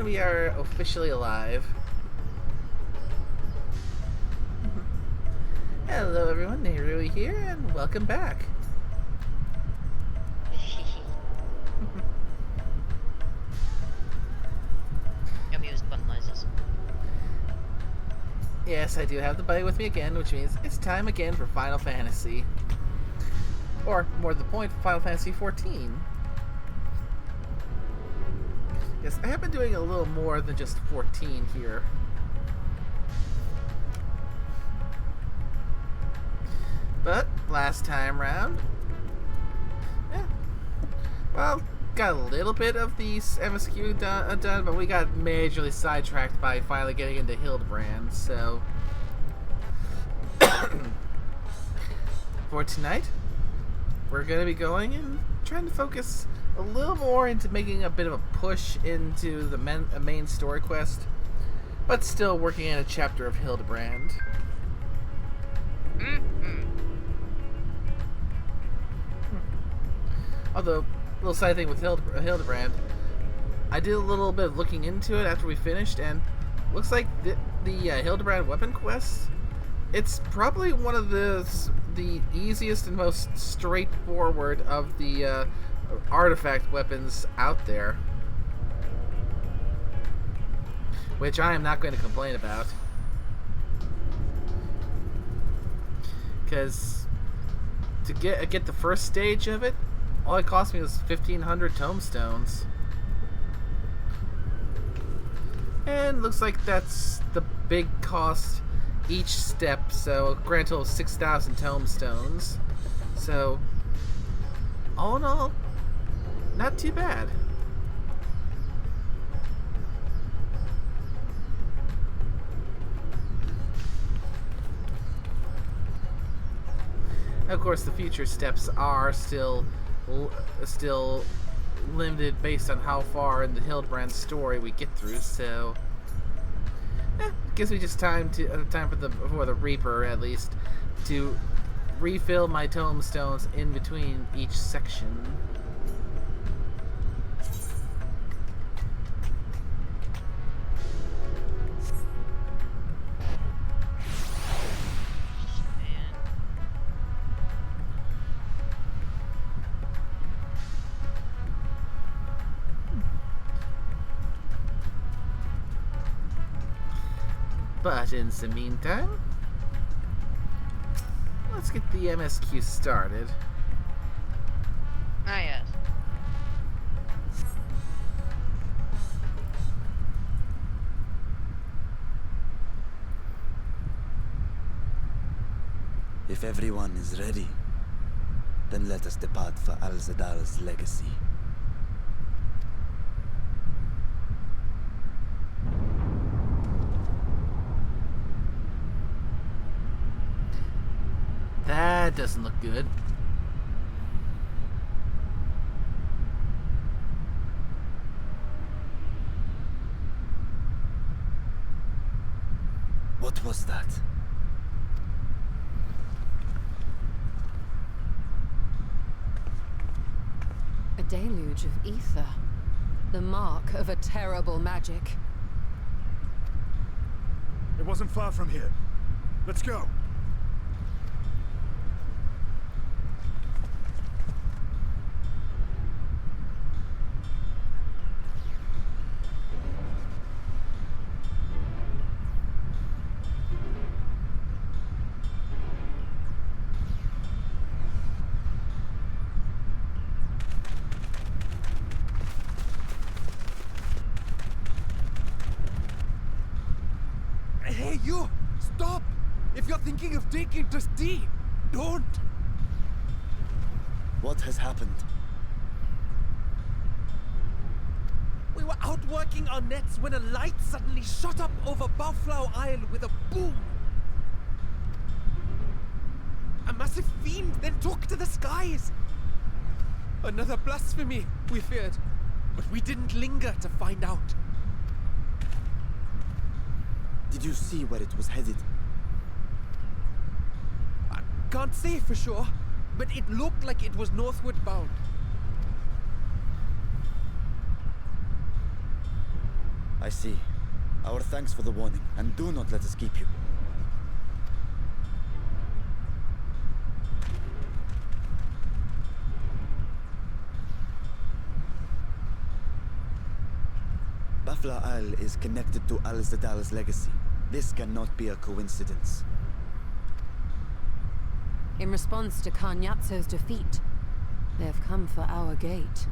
And we are officially alive. Hello everyone, Nehru here, and welcome back. Yum used fun noises. Yes, I do have the buddy with me again, which means it's time again for Final Fantasy. Or, more to the point, Final Fantasy XIV. Yes, I have been doing a little more than just 14 here. But, last time round, well, got a little bit of the MSQ done, but we got majorly sidetracked by finally getting into Hildebrand, so... For tonight, we're going to be going and trying to focus a little more into making a bit of a push into the main story quest, but still working in a chapter of Hildebrand. Although, a little side thing with Hildebrand, I did a little bit of looking into it after we finished, and looks like the Hildebrand weapon quest, it's probably one of the easiest and most straightforward of the artifact weapons out there, which I am not going to complain about, because to get the first stage of it, all it cost me was 1,500 tomestones. And looks like that's the big cost each step, so a grand total of 6,000 tomestones. So, all in all, not too bad. Of course, the future steps are still limited based on how far in the Hildebrand story we get through, so gives me just time for the Reaper at least to refill my tomestones in between each section. But in the meantime, let's get the MSQ started. Ah, yes. If everyone is ready, then let us depart for Al-Zadal's legacy. That doesn't look good. What was that? A deluge of ether. The mark of a terrible magic. It wasn't far from here. Let's go. Hey, you! Stop! If you're thinking of taking this deed, don't! What has happened? We were out working our nets when a light suddenly shot up over Buffalo Isle with a boom. A massive fiend then took to the skies. Another blasphemy, we feared, but we didn't linger to find out. Did you see where it was headed? I can't say for sure, but it looked like it was northward bound. I see. Our thanks for the warning, and do not let us keep you. Bafla Al is connected to Al-Zadal's legacy. This cannot be a coincidence. In response to Khan Yatso's defeat, they have come for our gate.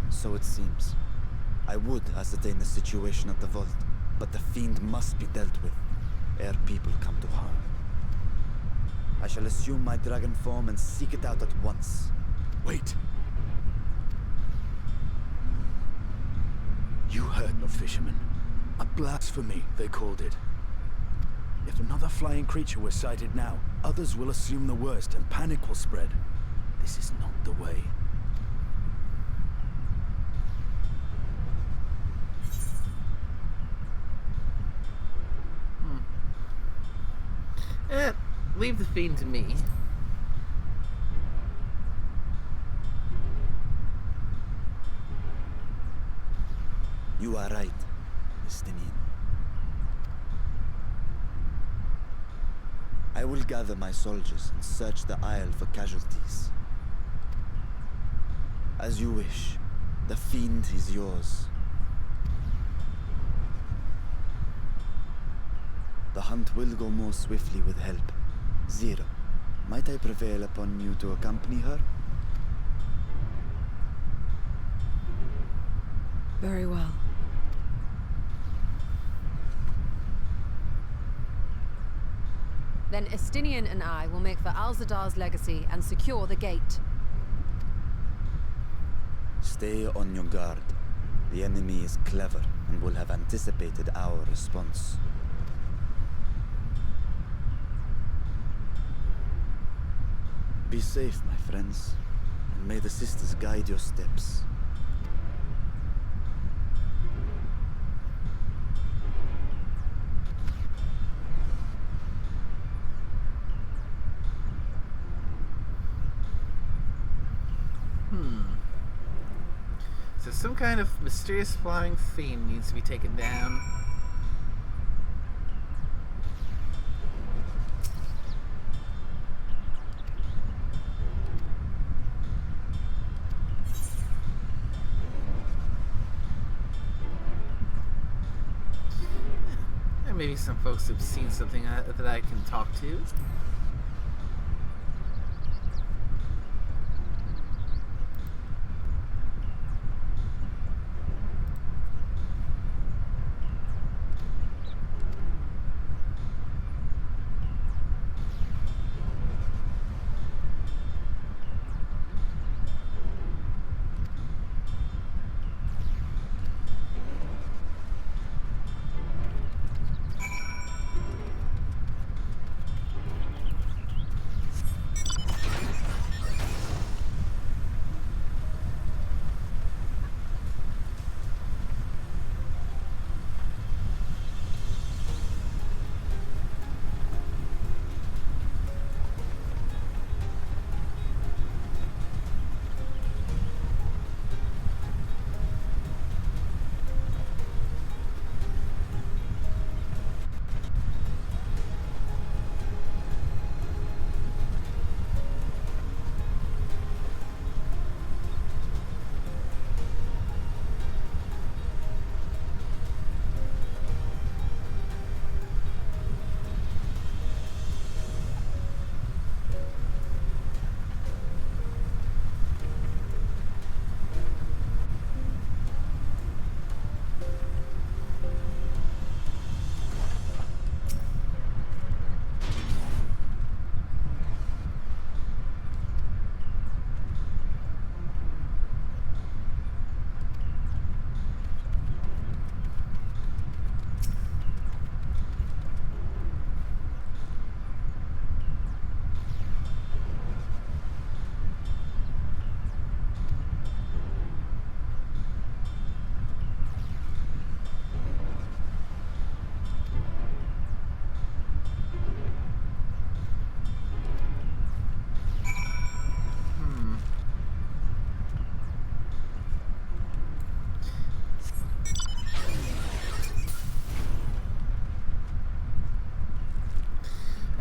So it seems. I would ascertain the situation at the vault, but the fiend must be dealt with, ere people come to harm. I shall assume my dragon form and seek it out at once. Wait. You heard the fisherman. A blasphemy, they called it. If another flying creature was sighted now, others will assume the worst and panic will spread. This is not the way. Leave the fiend to me. You are right, Estinian. I will gather my soldiers and search the Isle for casualties. As you wish. The fiend is yours. The hunt will go more swiftly with help. Zero, might I prevail upon you to accompany her? Very well. Then Estinian and I will make for Al-Zadar's legacy and secure the gate. Stay on your guard. The enemy is clever and will have anticipated our response. Be safe, my friends, and may the sisters guide your steps. So some kind of mysterious flying fiend needs to be taken down. And maybe some folks have seen something that I can talk to.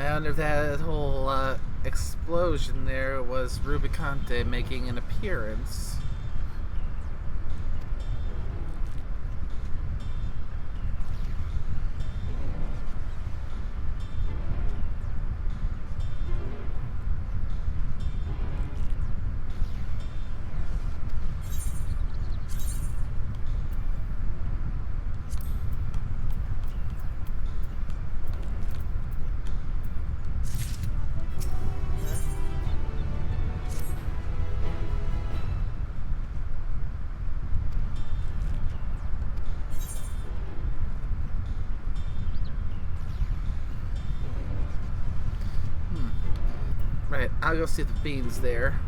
I wonder if that whole explosion there was Rubicante making an appearance. Right, I'll go see the fiends there.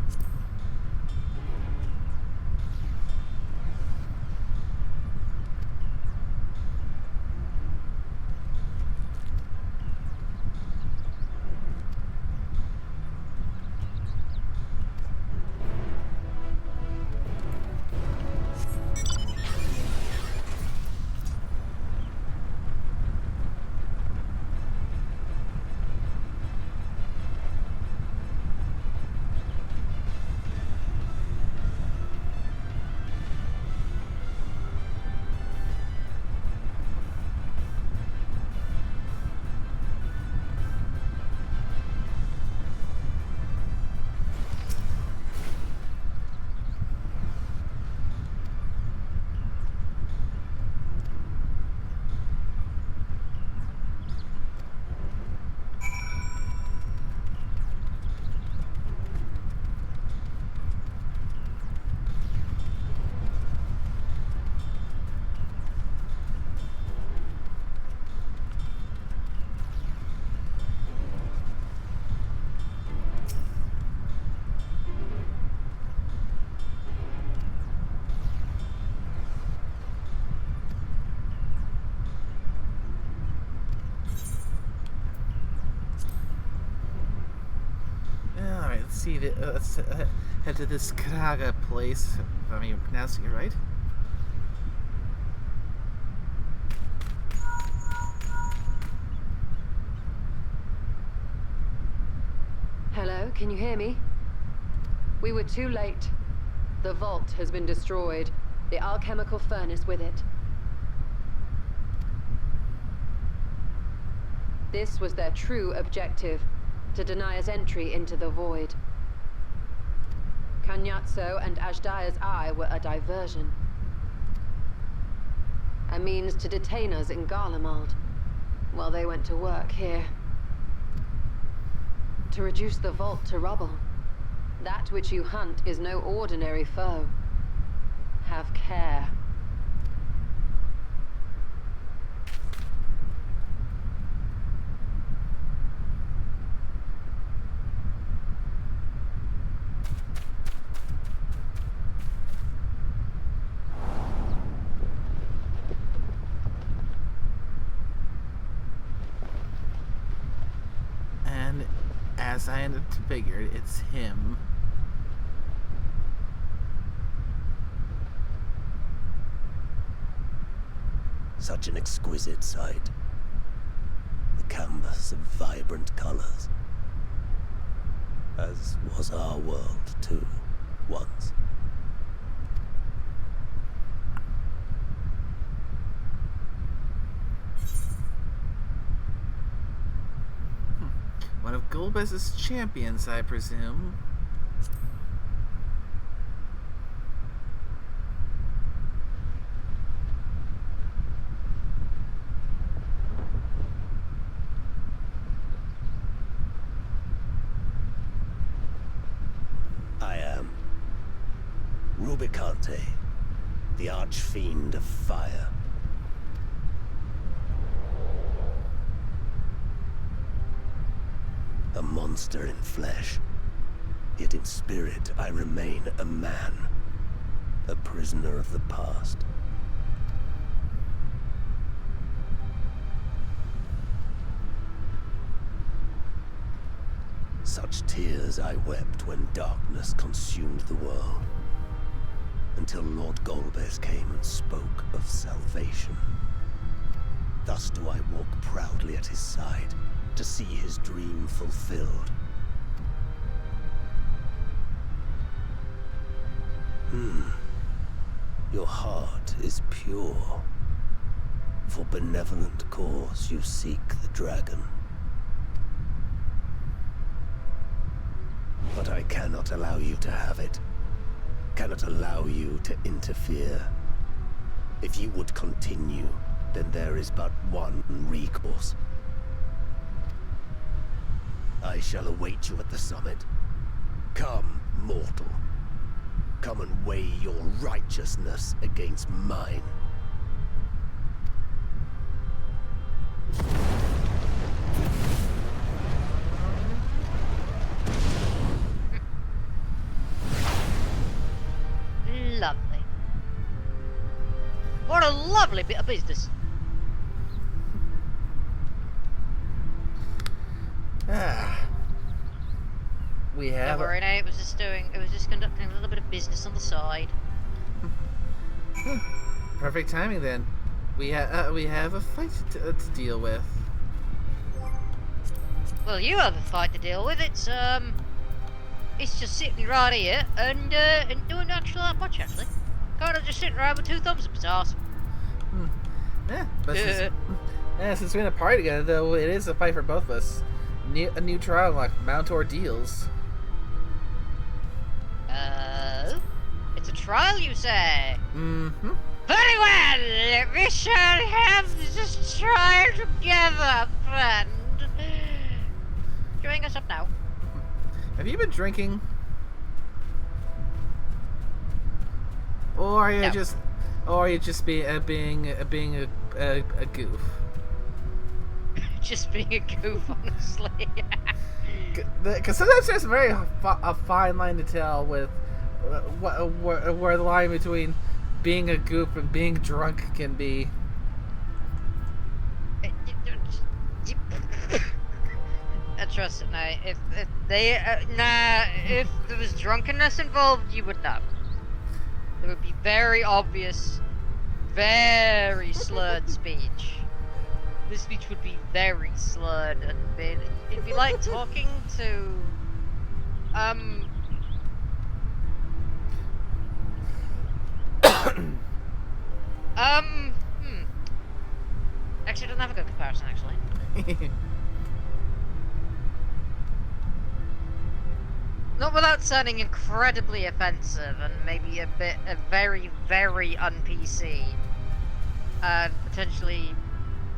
Alright, let's see. Let's head to this Kraga place, if I'm even pronouncing it right. Hello, can you hear me? We were too late. The vault has been destroyed. The alchemical furnace with it. This was their true objective, to deny us entry into the void. Cagnazzo and Ajdaya's eye were a diversion. A means to detain us in Garlemald, while they went to work here. To reduce the vault to rubble. That which you hunt is no ordinary foe. Have care. And as I had figured, it's him. Such an exquisite sight. The canvas of vibrant colors. As was our world, too, once. One of Golbez's champions, I presume. I am Rubicante, the archfiend of fire. A monster in flesh, yet in spirit I remain a man, a prisoner of the past. Such tears I wept when darkness consumed the world, until Lord Golbez came and spoke of salvation. Thus do I walk proudly at his side, to see his dream fulfilled. Your heart is pure. For benevolent cause you seek the dragon. But I cannot allow you to have it. Cannot allow you to interfere. If you would continue, then there is but one recourse. I shall await you at the summit. Come, mortal. Come and weigh your righteousness against mine. Lovely. What a lovely bit of business. We Don't have. worry, no, it was just conducting a little bit of business on the side. Perfect timing then. We have a fight to deal with. Well, you have a fight to deal with. It's just sitting right here and doing actually that much actually. Kind of just sitting around with two thumbs up its arse. Yeah, but since we're in a party together, though, it is a fight for both of us. A new trial like Mount Ordeals. It's a trial, you say? Mm-hmm. Very well. We shall have this trial together, friend. Join us up now. Have you been drinking? Or are you just being a goof? Just being a goof, honestly. Because sometimes there's a fine line to tell with where the line between being a goof and being drunk can be. Trust it, no. If there was drunkenness involved, you would know. It would be very obvious, very slurred speech. This speech would be very slurred, and it'd be like talking to, Actually, I don't have a good comparison, actually. Not without sounding incredibly offensive and maybe a very, very un-PC. And potentially,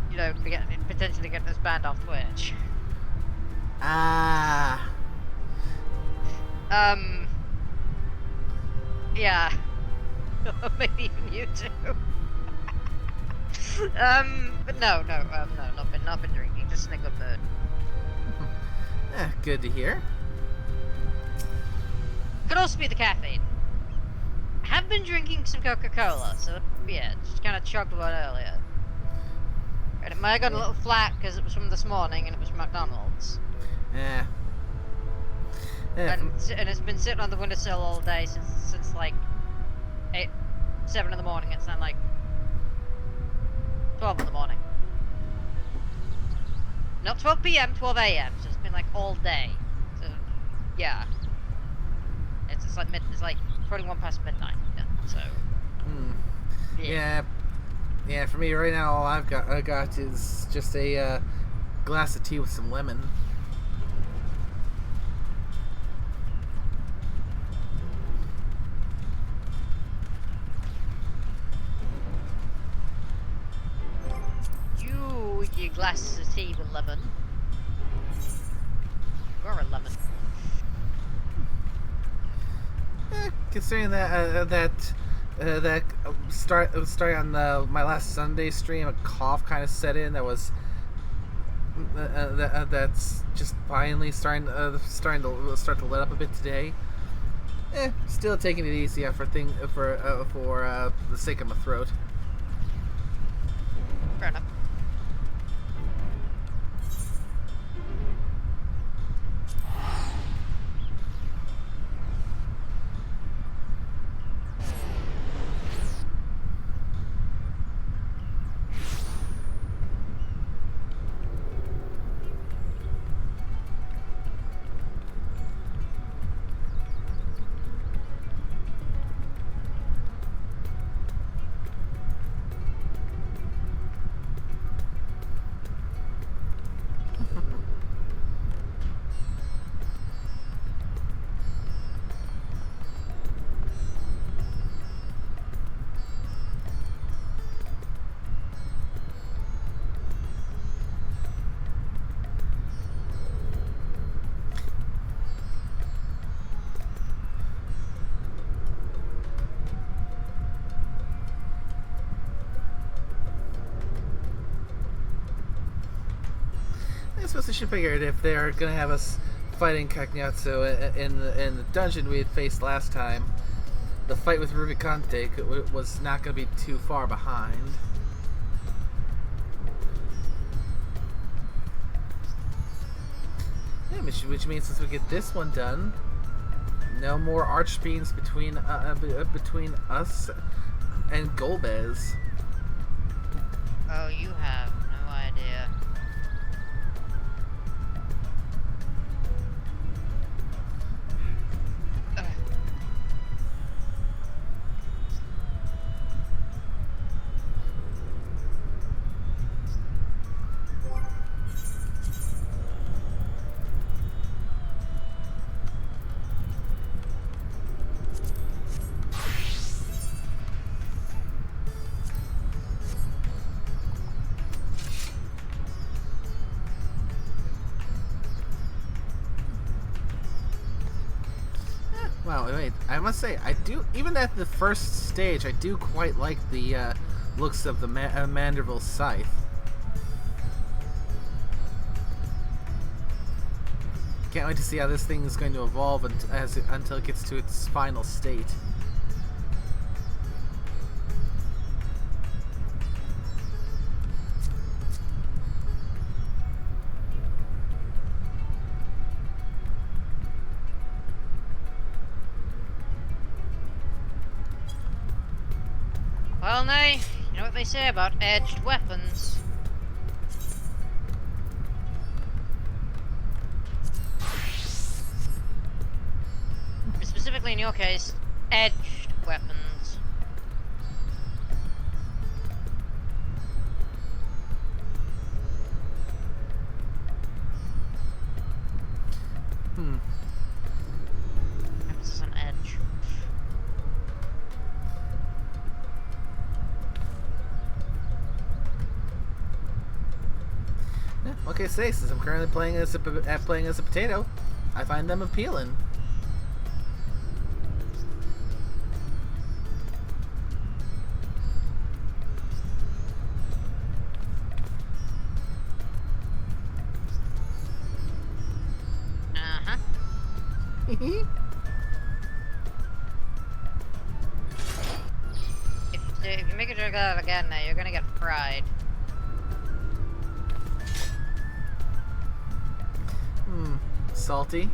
you know, potentially get this banned off Twitch. Yeah. Maybe even you too. But no, not been drinking, just in a good mood. Good to hear. Could also be the caffeine. I have been drinking some Coca-Cola, so yeah, just kind of chugged one earlier. And it might have gone a little flat because it was from this morning and it was from McDonald's. Yeah. And it's been sitting on the windowsill all day since like 7 in the morning. It's then like 12 in the morning. Not 12 p.m., 12 a.m. So it's been like all day. So yeah. It's like 21 past midnight. Yeah, so. Yeah. For me right now, all I got is just a glass of tea with some lemon. You with your glasses of tea with lemon. You're a lemon. Considering that starting on my last Sunday stream, a cough kind of set in. That was that's just finally starting to let up a bit today. Still taking it easy for the sake of my throat. Fair enough. especially should figure it if they're gonna have us fighting Kagnatsu in the dungeon we had faced last time. The fight with Rubicante was not gonna be too far behind. Yeah, which means since we get this one done, no more archfiends between us and Golbez. Oh, you have no idea. Wow, wait, I must say, I do, even at the first stage, I do quite like the looks of the Manderville Scythe. Can't wait to see how this thing is going to evolve until it gets to its final state. Well, Nay, you know what they say about edged weapons. Specifically in your case, edged weapons. Emphasis on edge. Yeah, what can I say? Since I'm currently playing as a potato, I find them appealing. Uh-huh. If you make a joke out of it again, now you're gonna get fried. Salty.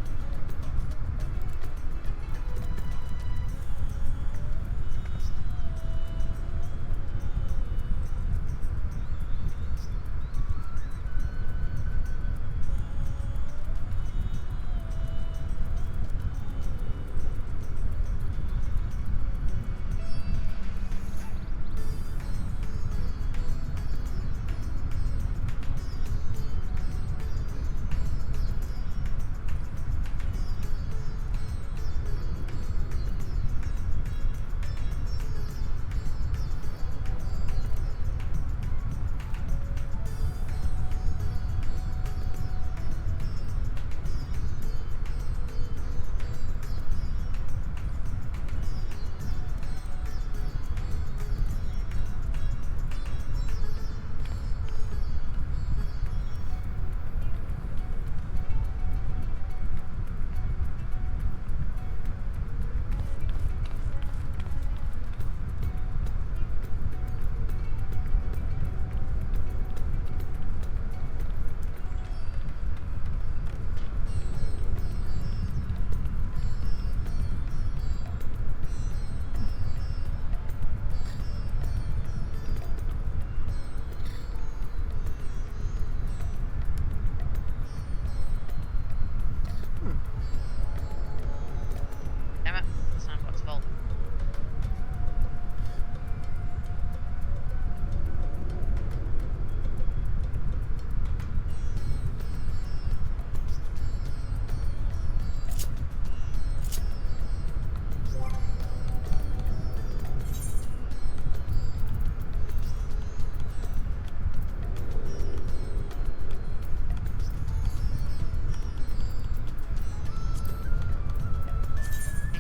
Damn it, that's not what's fault.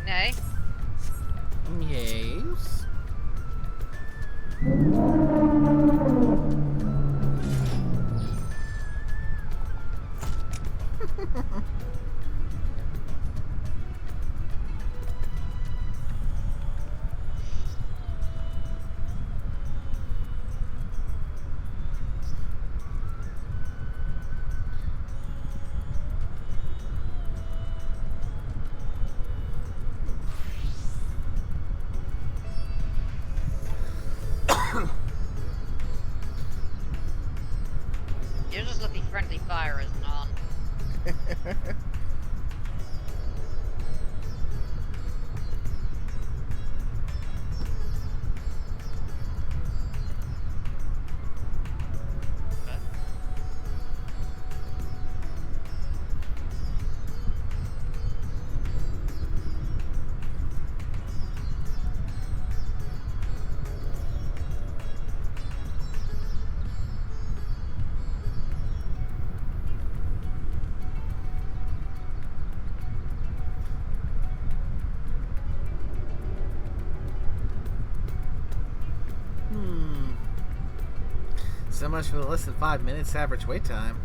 Nay. Yes. So much for the less than 5 minutes average wait time.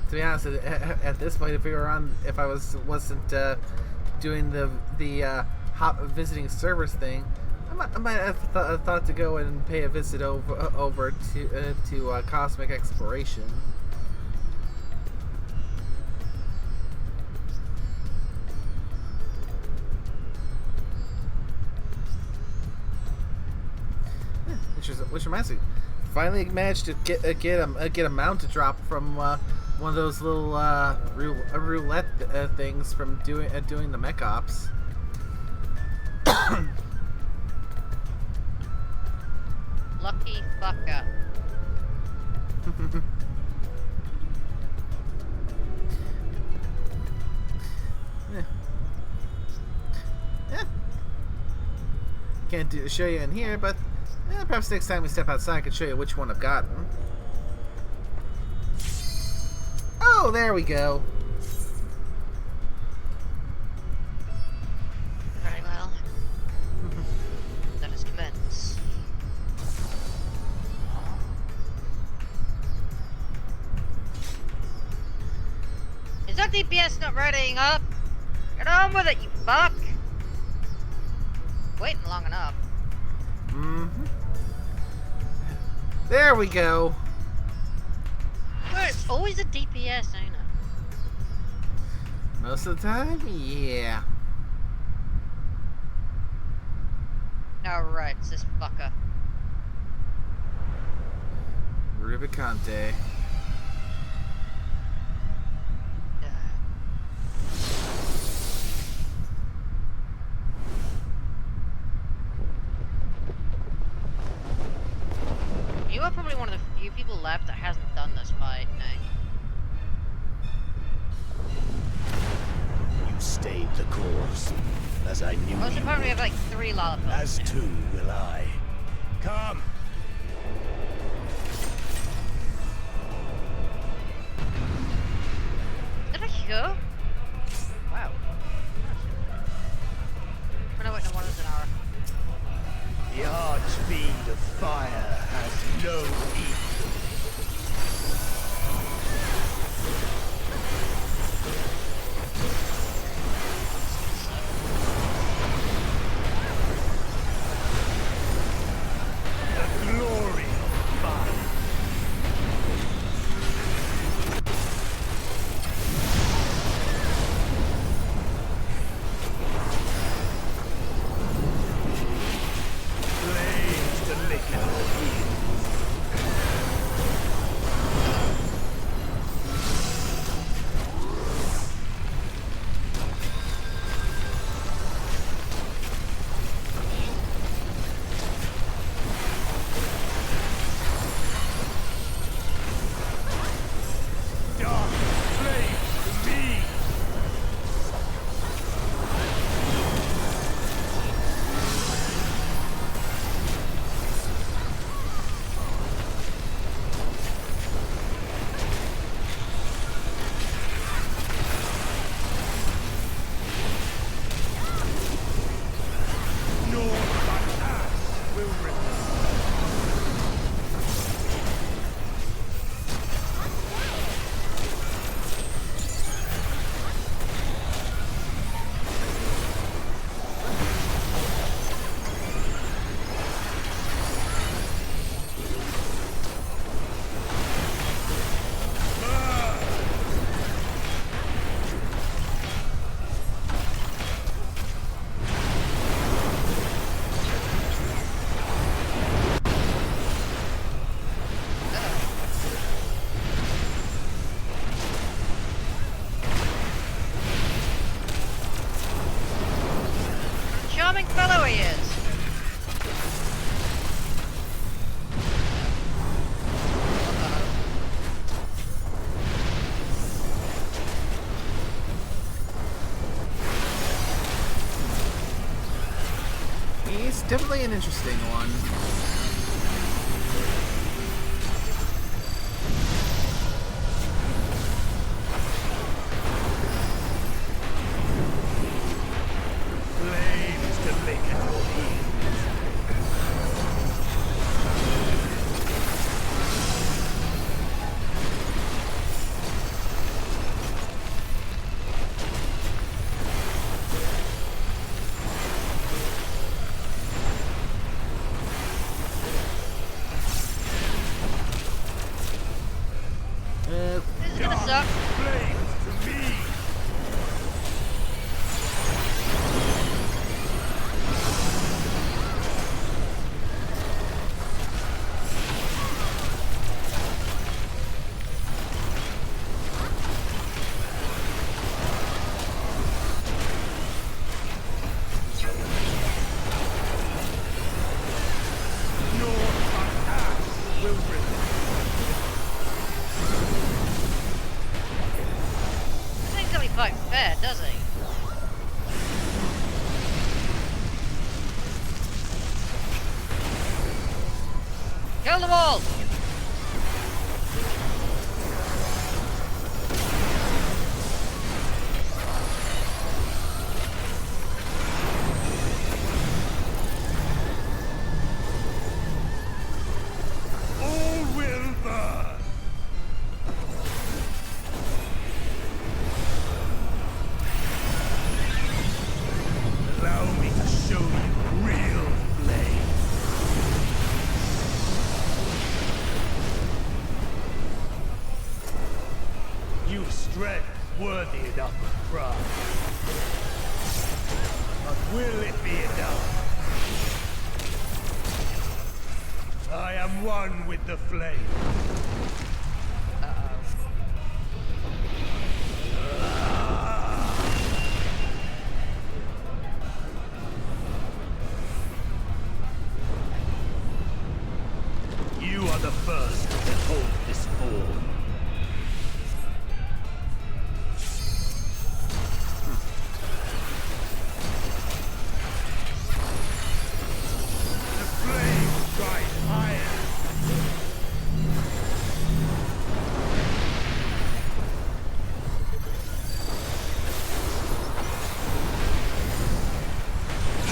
To be honest, at this point, if I wasn't doing the hop visiting servers thing, I might have thought to go and pay a visit over to Cosmic Exploration. Which reminds me, finally managed to get a mount to drop from one of those little roulette things from doing the mech ops. Lucky fucker. Yeah. Can't show you in here, but perhaps next time we step outside I can show you which one I've gotten. Oh, there we go. Very well. Let us commence. Is that DPS not readying up? Get on with it, you fuck! Waiting long enough. There we go. Well, it's always a DPS, ain't it? Most of the time, yeah. Alright, it's this fucker. Rubicante. You are probably one of the few people left that hasn't done this fight, eh? You stayed the course, as I knew Most you apparently we have would. like 3 lollipops. As too will I. Come! Did I go? Wow. Oh no, wait, no, one is an hour. The Archfiend of Fire has no equal. The glory of fire. Flames to lick our heels. charming fellow he is. He's definitely an interesting one. Flames to make it all ease. This is gonna suck. Flames to me. Your attack will This ain't gonna be quite fair, does he? Kill them all! all will burn. Allow me to show you real flame. You've strength worthy enough of pride. But will it be enough? I am one with the flame. You are the first to behold this form. The flames rise higher.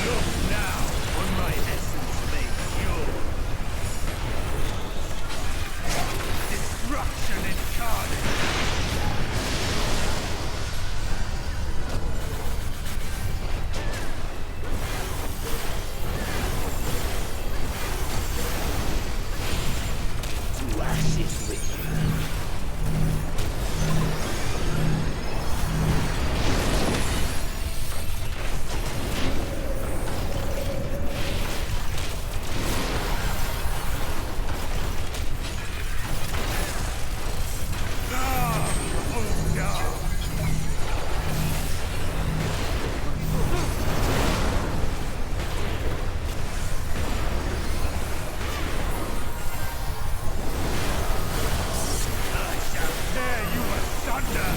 Look now on my essence made pure. Destruction incarnate. To ashes with you. Oh no! I shall tear you asunder!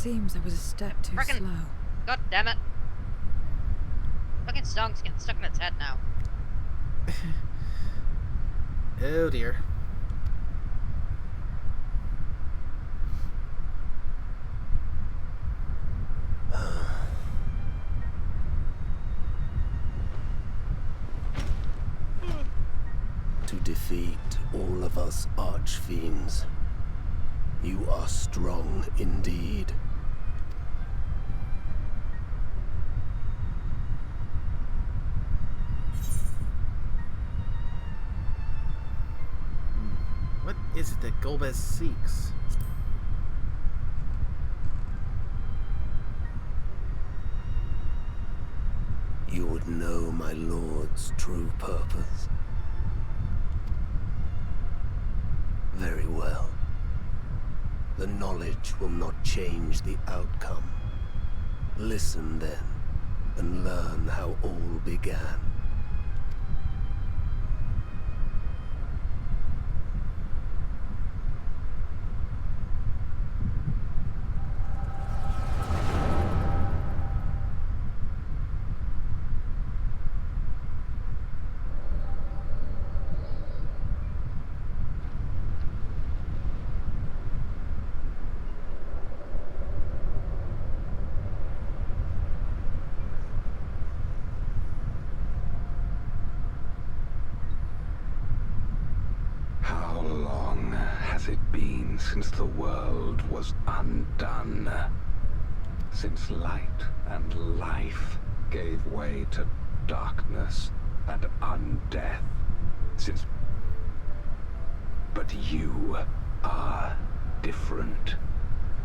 Seems I was a step too Frickin- slow. God damn it. Fucking song's getting stuck in its head now. Oh dear. To defeat all of us archfiends, you are strong indeed. What is it that Golbez seeks? You would know my lord's true purpose. Very well. The knowledge will not change the outcome. Listen then, and learn how all began. How long has it been since the world was undone? Since light and life gave way to darkness and undeath? Since... But you are different.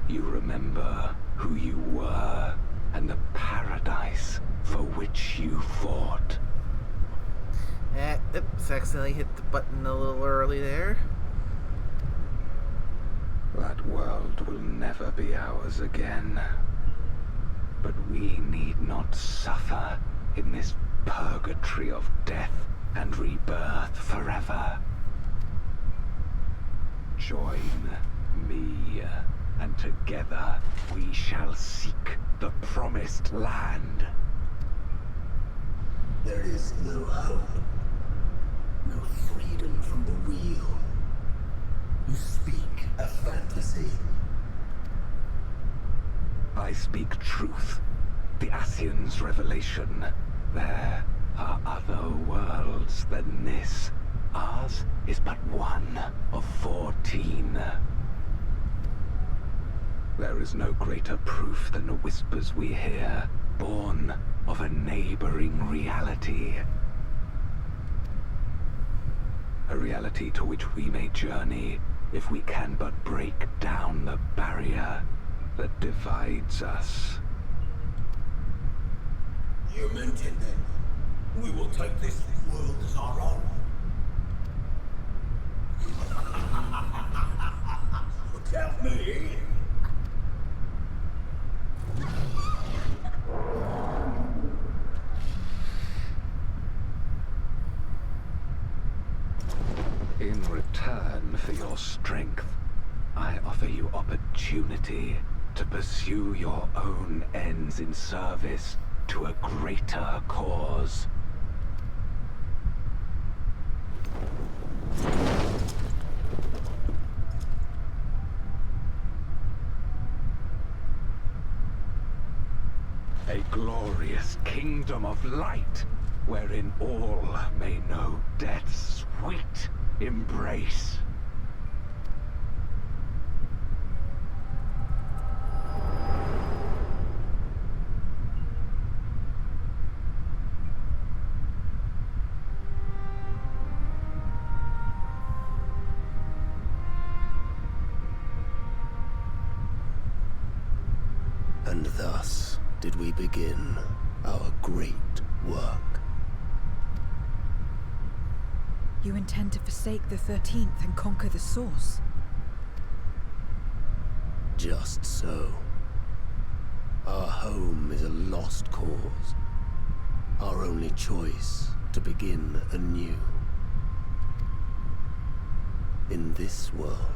You remember who you were and the paradise for which you fought. Oops, accidentally hit the button a little early there. That world will never be ours again. But we need not suffer in this purgatory of death and rebirth forever. Join me, and together we shall seek the promised land. There is no hope. No freedom from the wheel. You speak a fantasy. I speak truth. The Ascian's revelation. There are other worlds than this. Ours is but one of 14. There is no greater proof than the whispers we hear, born of a neighboring reality. A reality to which we may journey if we can but break down the barrier that divides us. You meant it then. We will take this world as our own. Look at me! In return for your strength, I offer you opportunity to pursue your own ends in service to a greater cause. A glorious kingdom of light, wherein all may know death's sweet embrace. And thus did we begin our great work. You intend to forsake the 13th and conquer the Source? Just so. Our home is a lost cause. Our only choice to begin anew. In this world,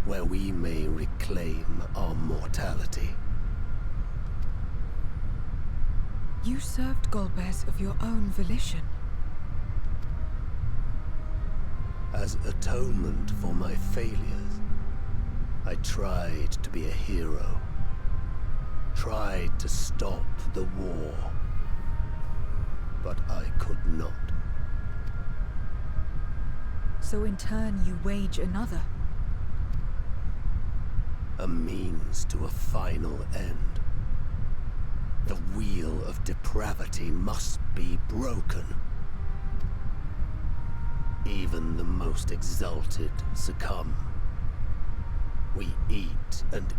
where we may reclaim our mortality. You served Golbez of your own volition. As atonement for my failures, I tried to be a hero. Tried to stop the war. But I could not. So in turn you wage another. A means to a final end. The wheel of depravity must be broken. Even the most exalted succumb. We eat and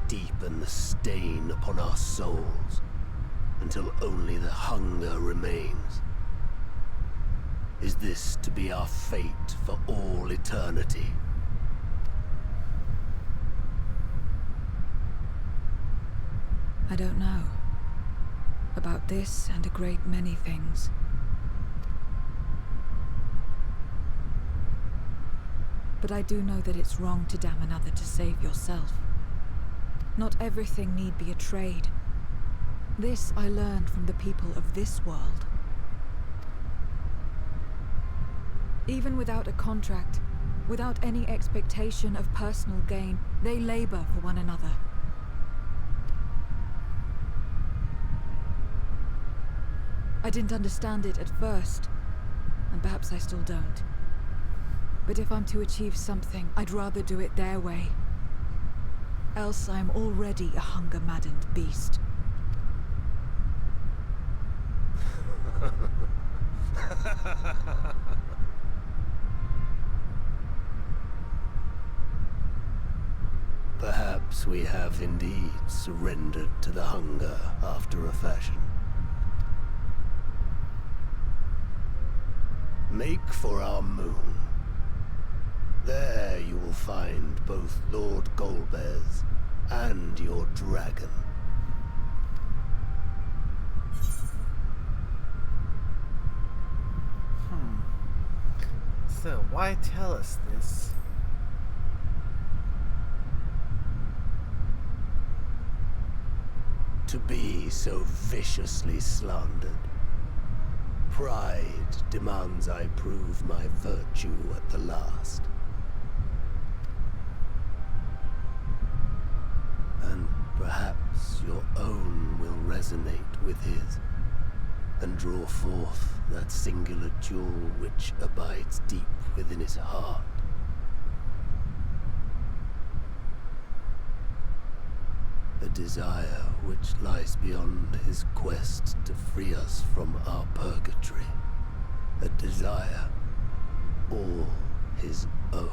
deepen the stain upon our souls, until only the hunger remains. Is this to be our fate for all eternity? I don't know. About this and a great many things. But I do know that it's wrong to damn another to save yourself. Not everything need be a trade. This I learned from the people of this world. Even without a contract, without any expectation of personal gain, they labor for one another. I didn't understand it at first, and perhaps I still don't. But if I'm to achieve something, I'd rather do it their way. Else I'm already a hunger-maddened beast. Perhaps we have indeed surrendered to the hunger after a fashion. Make for our moon. There you will find both Lord Golbez and your dragon. So why tell us this? To be so viciously slandered. Pride demands I prove my virtue at the last. And perhaps your own will resonate with his, and draw forth that singular jewel which abides deep within his heart. A desire which lies beyond his quest to free us from our purgatory. A desire all his own.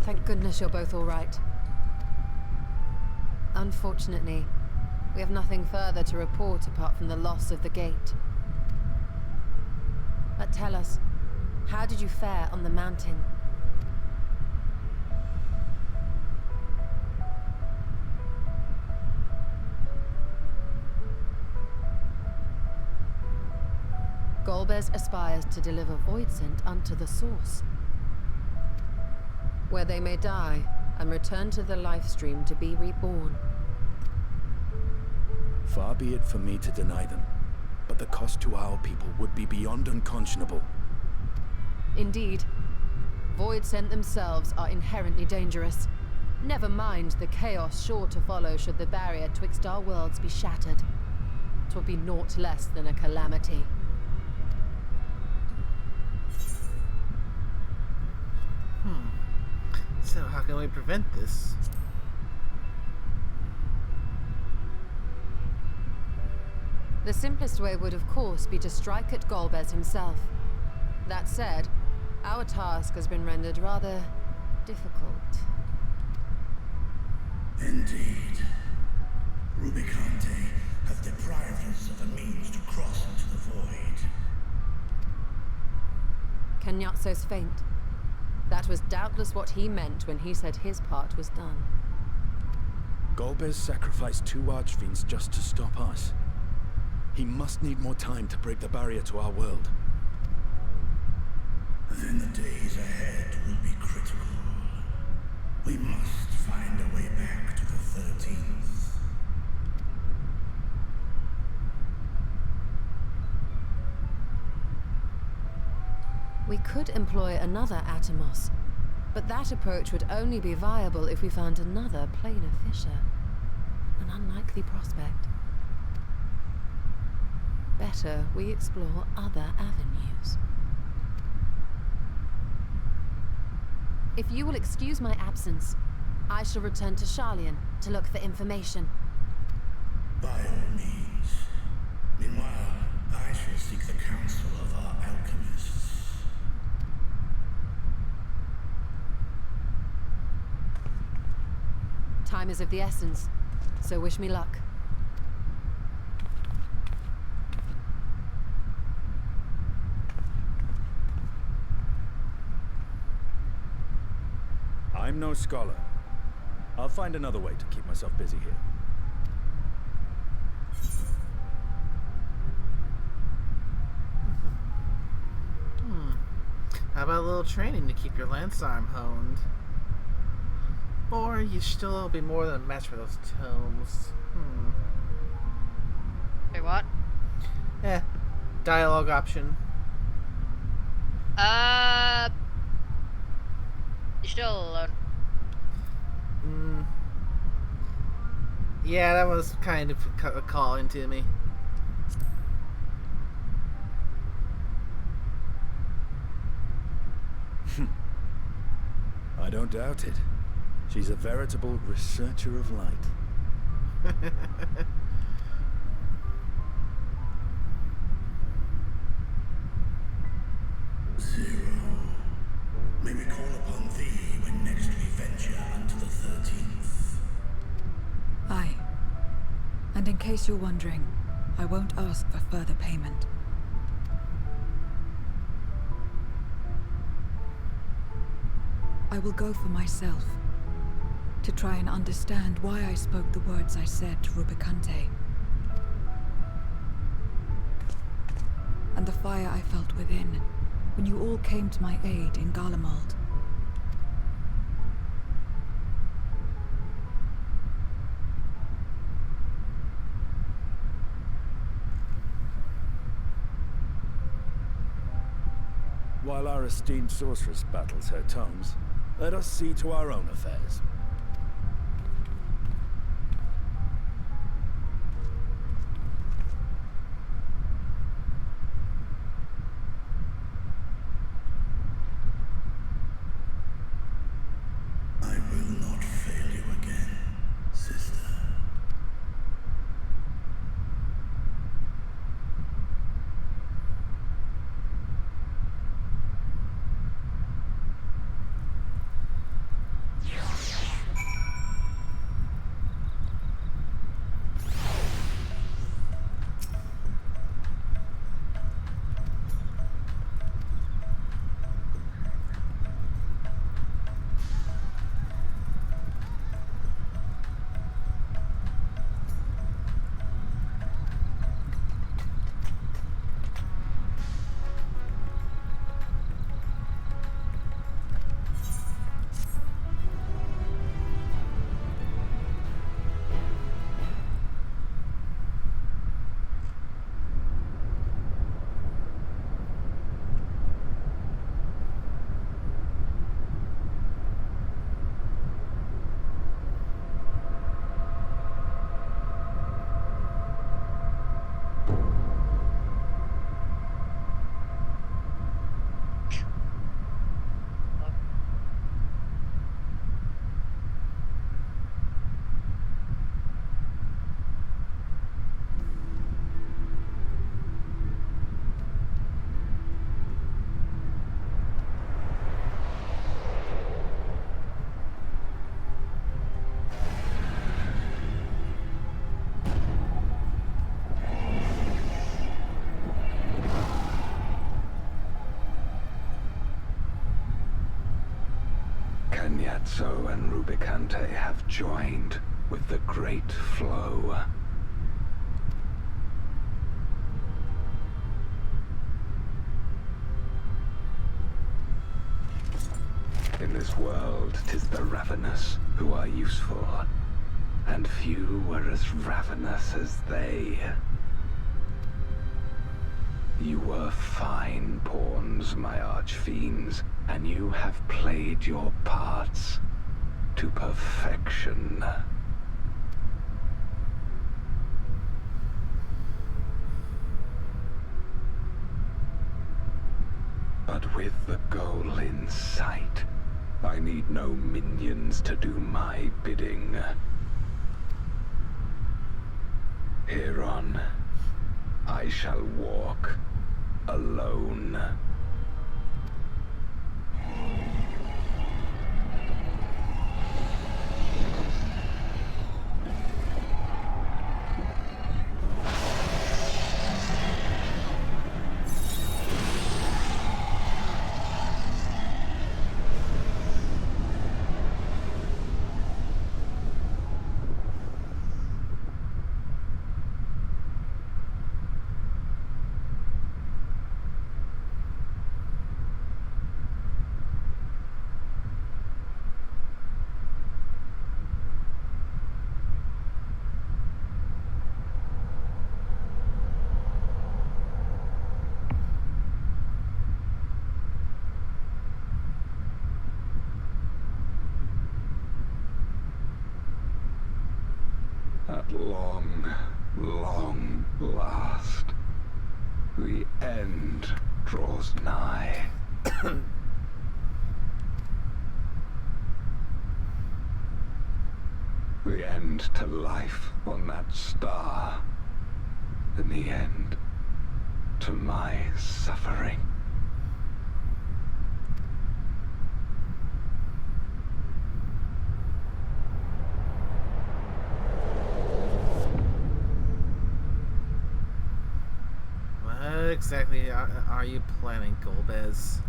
Thank goodness you're both all right. Unfortunately, we have nothing further to report apart from the loss of the gate. But tell us, how did you fare on the mountain? Golbez aspires to deliver void scent unto the source, where they may die and return to the life stream to be reborn. Far be it for me to deny them, but the cost to our people would be beyond unconscionable. Indeed. Void scent themselves are inherently dangerous. Never mind the chaos sure to follow should the barrier twixt our worlds be shattered. 'Twould be naught less than a calamity. So how can we prevent this? The simplest way would, of course, be to strike at Golbez himself. That said, our task has been rendered rather difficult. Indeed. Rubicante have deprived us of a means to cross into the void. Kenyatso's faint. That was doubtless what he meant when he said his part was done. Golbez sacrificed 2 archfiends just to stop us. He must need more time to break the barrier to our world. Then the days ahead will be critical. We must find a way back to the 13th. We could employ another Atomos, but that approach would only be viable if we found another planar fissure. An unlikely prospect. Better we explore other avenues. If you will excuse my absence, I shall return to Charlian to look for information. By all means. Meanwhile, I shall seek the counsel of our alchemists. Time is of the essence, so wish me luck. I'm no scholar. I'll find another way to keep myself busy here. How about a little training to keep your lance arm honed? Or you still be more than a match for those tomes. Wait, what? Dialogue option. You're still alone. Yeah, that was kind of a call into me. I don't doubt it. She's a veritable researcher of light. 0. May we call upon thee when next we venture unto the 13th. Aye. And in case you're wondering, I won't ask for further payment. I will go for myself, to try and understand why I spoke the words I said to Rubicante. And the fire I felt within, when you all came to my aid in Garlemald. While our esteemed sorceress battles her tomes, let us see to our own affairs. I will not fail you again, sister. Enyatso and Rubicante have joined with the Great Flow. In this world, 'tis the ravenous who are useful, and few were as ravenous as they. You were fine pawns, my archfiends, and you have played your parts to perfection. But with the goal in sight, I need no minions to do my bidding. Hereon, I shall walk alone. At long, long last, the end draws nigh. The end to life on that star, and the end to my suffering. What exactly are you planning, Golbez?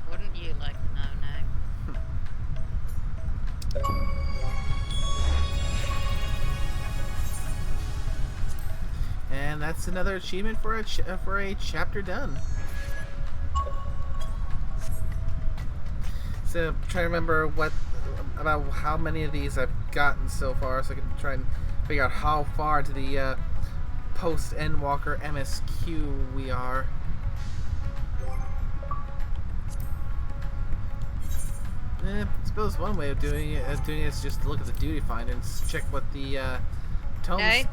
Wouldn't you like to know now? And that's another achievement for a chapter done. So try to remember about how many of these I've gotten so far, so I can try and figure out how far to the post Endwalker MSQ we are. I suppose one way of doing it is just to look at the duty finder and check what the tomes. Okay.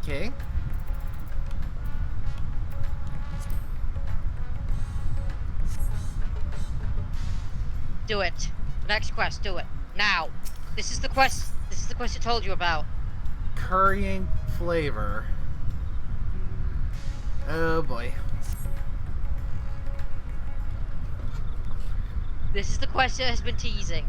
Okay. Do it. Next quest, do it. Now. This is the quest I told you about. Currying flavor. Oh boy. This is the quest that has been teasing.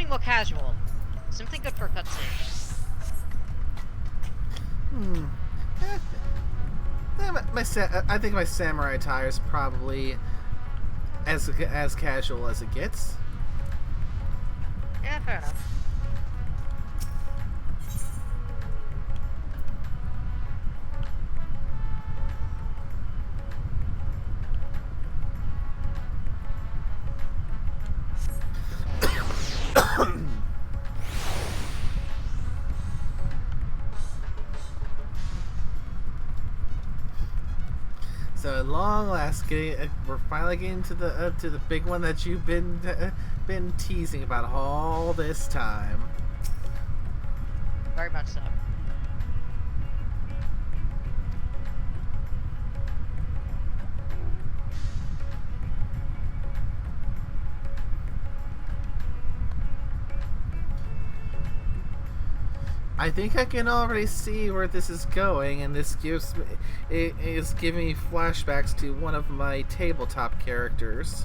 something more casual. Something good for a cutscene. I think my samurai attire is probably as casual as it gets. Yeah, fair enough. So at long last, we're finally getting to the big one that you've been teasing about all this time. Very much so. I think I can already see where this is going, and this is giving me flashbacks to one of my tabletop characters.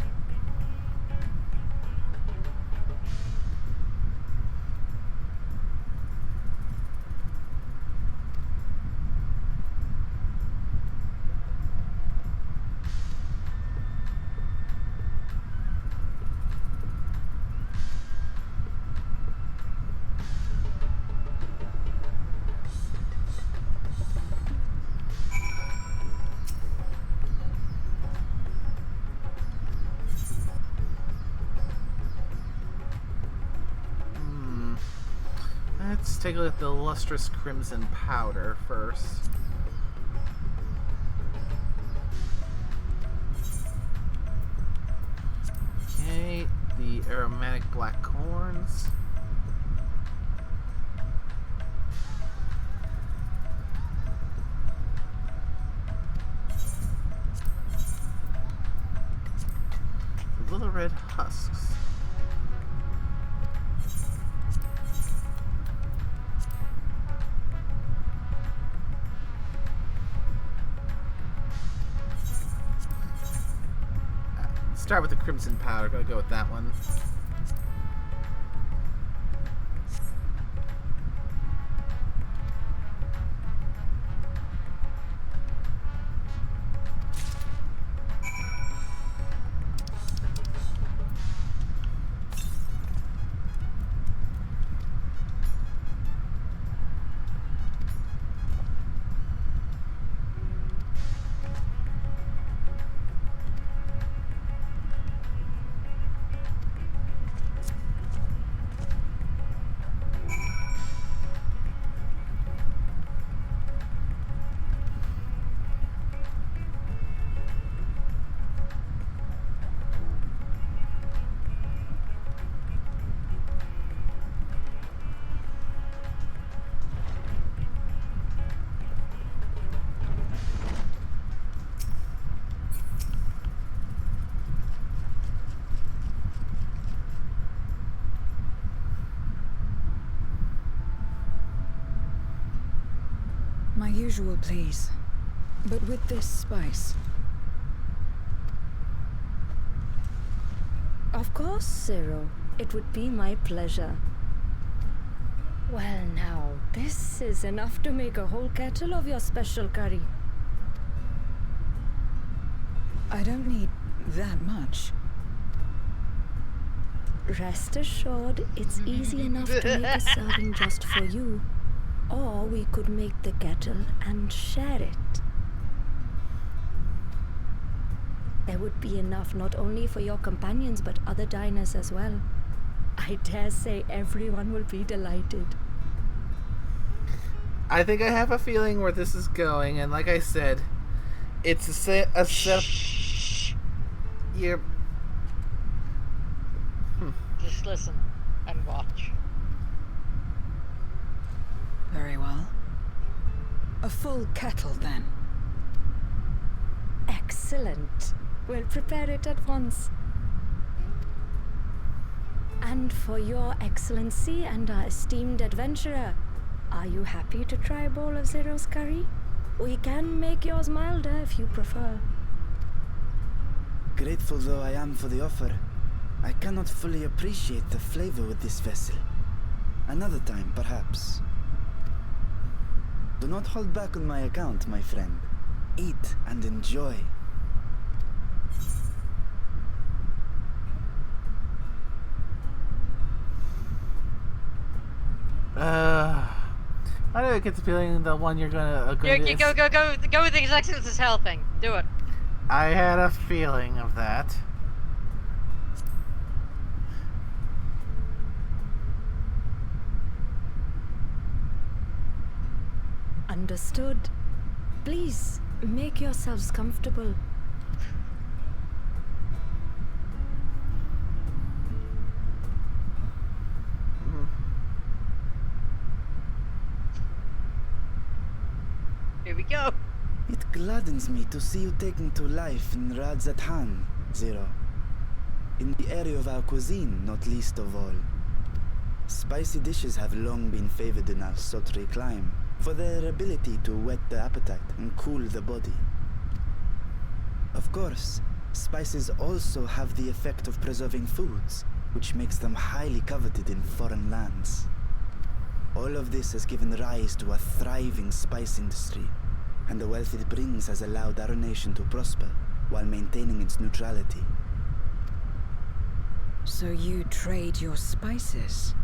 Let's take a look at the lustrous crimson powder first. Okay, the aromatic black corns. The little red husks. Start with the crimson powder. Gotta go with that one. My usual, please. But with this spice. Of course, Zero. It would be my pleasure. Well now, this is enough to make a whole kettle of your special curry. I don't need that much. Rest assured, it's easy enough to make a serving just for you. Or we could make the kettle and share it. There would be enough not only for your companions but other diners as well. I dare say everyone will be delighted. I think I have a feeling where this is going, and like I said, it's a set. You're. Just listen and watch. Very well. A full kettle, then. Excellent. We'll prepare it at once. And for your excellency and our esteemed adventurer, are you happy to try a bowl of Zero's curry? We can make yours milder if you prefer. Grateful though I am for the offer, I cannot fully appreciate the flavor with this vessel. Another time, perhaps. Do not hold back on my account, my friend. Eat and enjoy. Why do I get the feeling the one you're gonna Go with the exactions as hell thing. Do it. I had a feeling of that. Understood. Please, make yourselves comfortable. Here we go. It gladdens me to see you taking to life in Radzathan, Zero. In the area of our cuisine, not least of all. Spicy dishes have long been favored in our sultry clime for their ability to whet the appetite and cool the body. Of course, spices also have the effect of preserving foods, which makes them highly coveted in foreign lands. All of this has given rise to a thriving spice industry, and the wealth it brings has allowed our nation to prosper while maintaining its neutrality. So you trade your spices?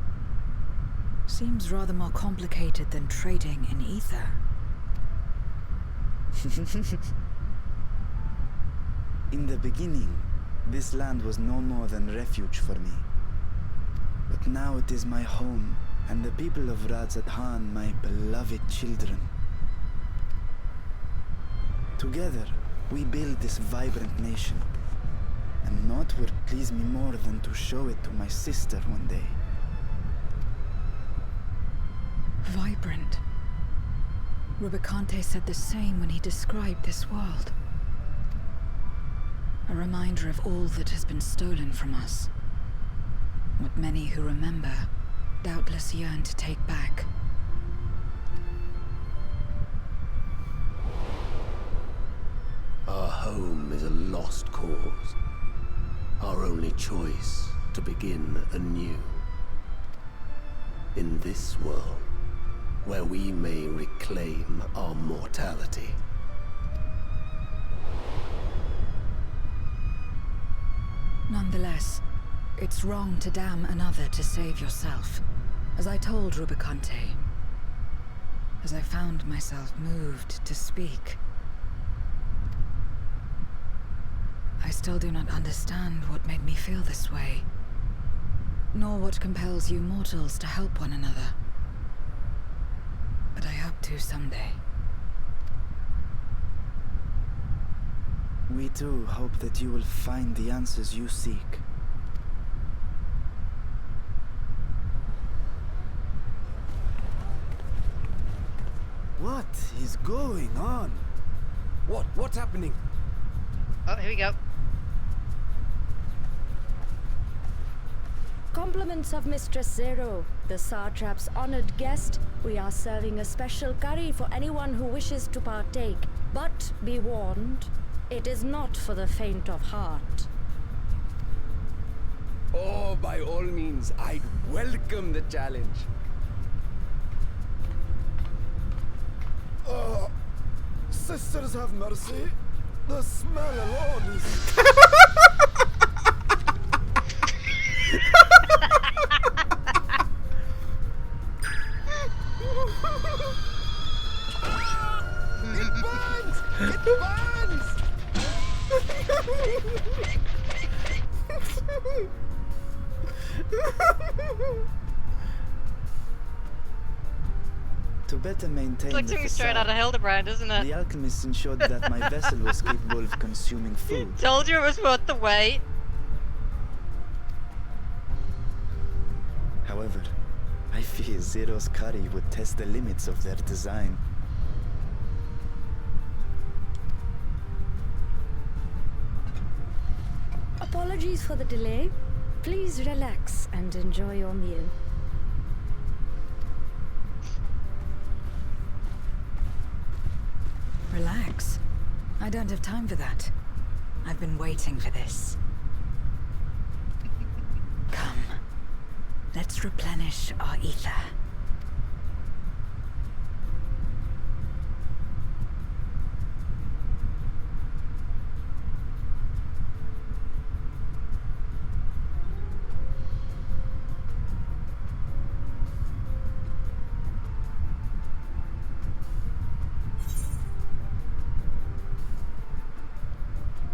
Seems rather more complicated than trading in ether. In the beginning, this land was no more than refuge for me. But now it is my home, and the people of Radzathan my beloved children. Together, we build this vibrant nation. And naught would please me more than to show it to my sister one day. Vibrant. Rubicante said the same when he described this world. A reminder of all that has been stolen from us. What many who remember doubtless yearn to take back. Our home is a lost cause. Our only choice to begin anew. In this world, where we may reclaim our mortality. Nonetheless, it's wrong to damn another to save yourself. As I told Rubicante, as I found myself moved to speak. I still do not understand what made me feel this way, nor what compels you mortals to help one another. But I hope to someday. We too hope that you will find the answers you seek. What is going on? What's happening? Oh, here we go. Compliments of Mistress Zero, the Satrap's honored guest. We are serving a special curry for anyone who wishes to partake. But be warned, it is not for the faint of heart. Oh, by all means, I'd welcome the challenge. Sisters have mercy. The smell alone is... It burns! It burns! To better maintain It's like the something straight out of facade, Hildebrand, isn't it? the alchemists ensured that my vessel was capable of consuming food. Told you it was worth the wait. However, I fear Zero's curry would test the limits of their design. Apologies for the delay. Please relax and enjoy your meal. Relax. I don't have time for that. I've been waiting for this. Let's replenish our ether.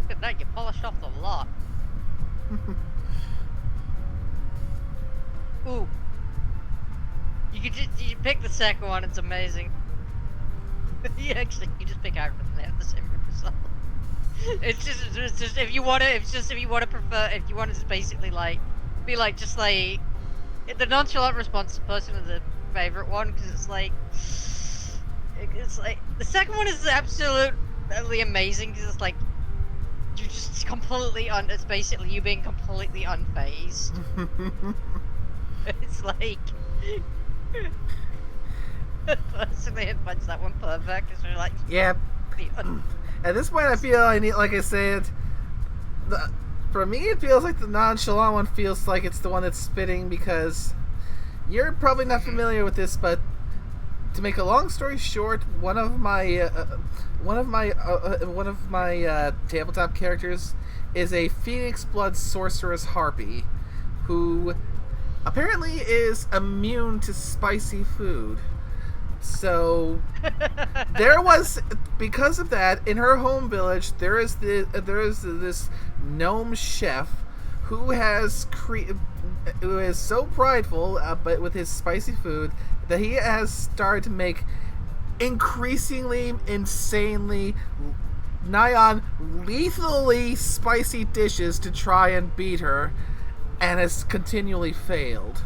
Look at that, you polished off the lot. Ooh. You pick the second one, it's amazing. You just pick out and they have the same result. It's just if you want to just basically like be like just like the nonchalant response is personally the favorite one because it's like the second one is absolutely amazing because it's like you're just completely it's basically you being completely unfazed. It's like personally I find that one perfect. It's really like Yeah. At this point, I feel I need, like I said, for me it feels like the nonchalant one feels like it's the one that's spitting because you're probably not familiar with this, but to make a long story short, one of my tabletop characters is a Phoenix Blood sorceress harpy who apparently is immune to spicy food. So there was, because of that, in her home village, there is this gnome chef who is so prideful, but with his spicy food, that he has started to make increasingly, insanely, nigh on lethally spicy dishes to try and beat her, and has continually failed.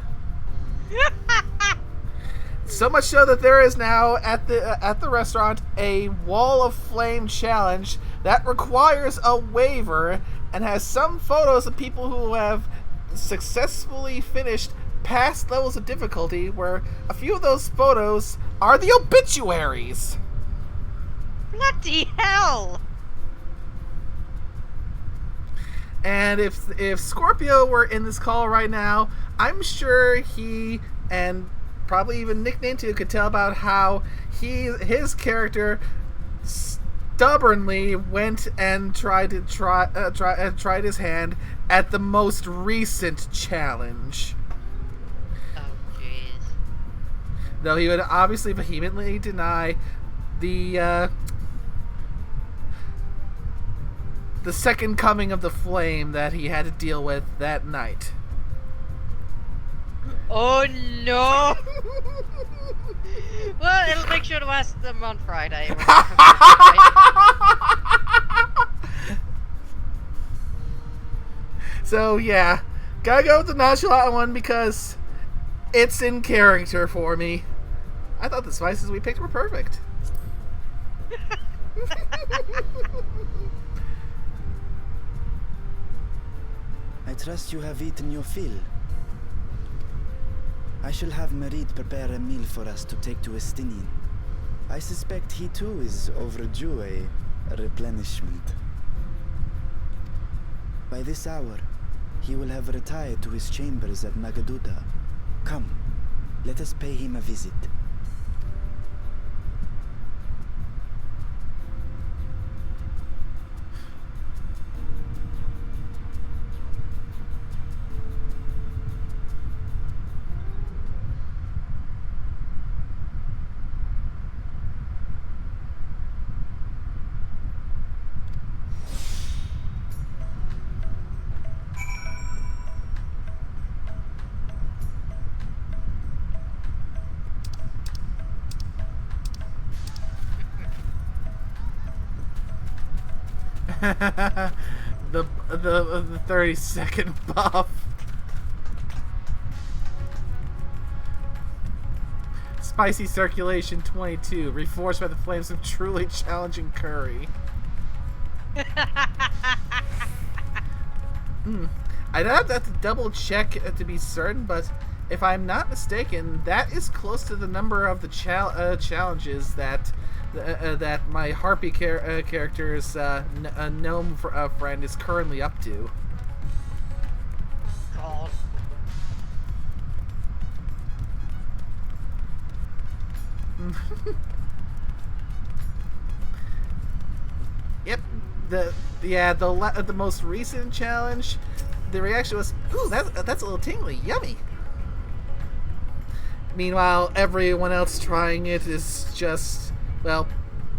So much so that there is now at the restaurant a wall of flame challenge that requires a waiver and has some photos of people who have successfully finished past levels of difficulty, where a few of those photos are the obituaries. Bloody hell! And if Scorpio were in this call right now, I'm sure he and probably even nicknamed too could tell about how his character stubbornly went and tried his hand at the most recent challenge. Oh jeez. Though he would obviously vehemently deny the second coming of the flame that he had to deal with that night. Oh no! Well, it'll make sure to ask them on Friday. So yeah, gotta go with the nonchalant one because it's in character for me. I thought the spices we picked were perfect. I trust you have eaten your fill. I shall have Merid prepare a meal for us to take to Estinian. I suspect he too is overdue a replenishment. By this hour, he will have retired to his chambers at Magaduta. Come, let us pay him a visit. the 30-second buff. Spicy circulation 22, reinforced by the flames of truly challenging curry. I'd have to double check to be certain, but if I'm not mistaken, that is close to the number of the challenges that my harpy character's gnome friend is currently up to. God. Yep. The most recent challenge, the reaction was, "Ooh, that's a little tingly, yummy." Meanwhile, everyone else trying it is just, well,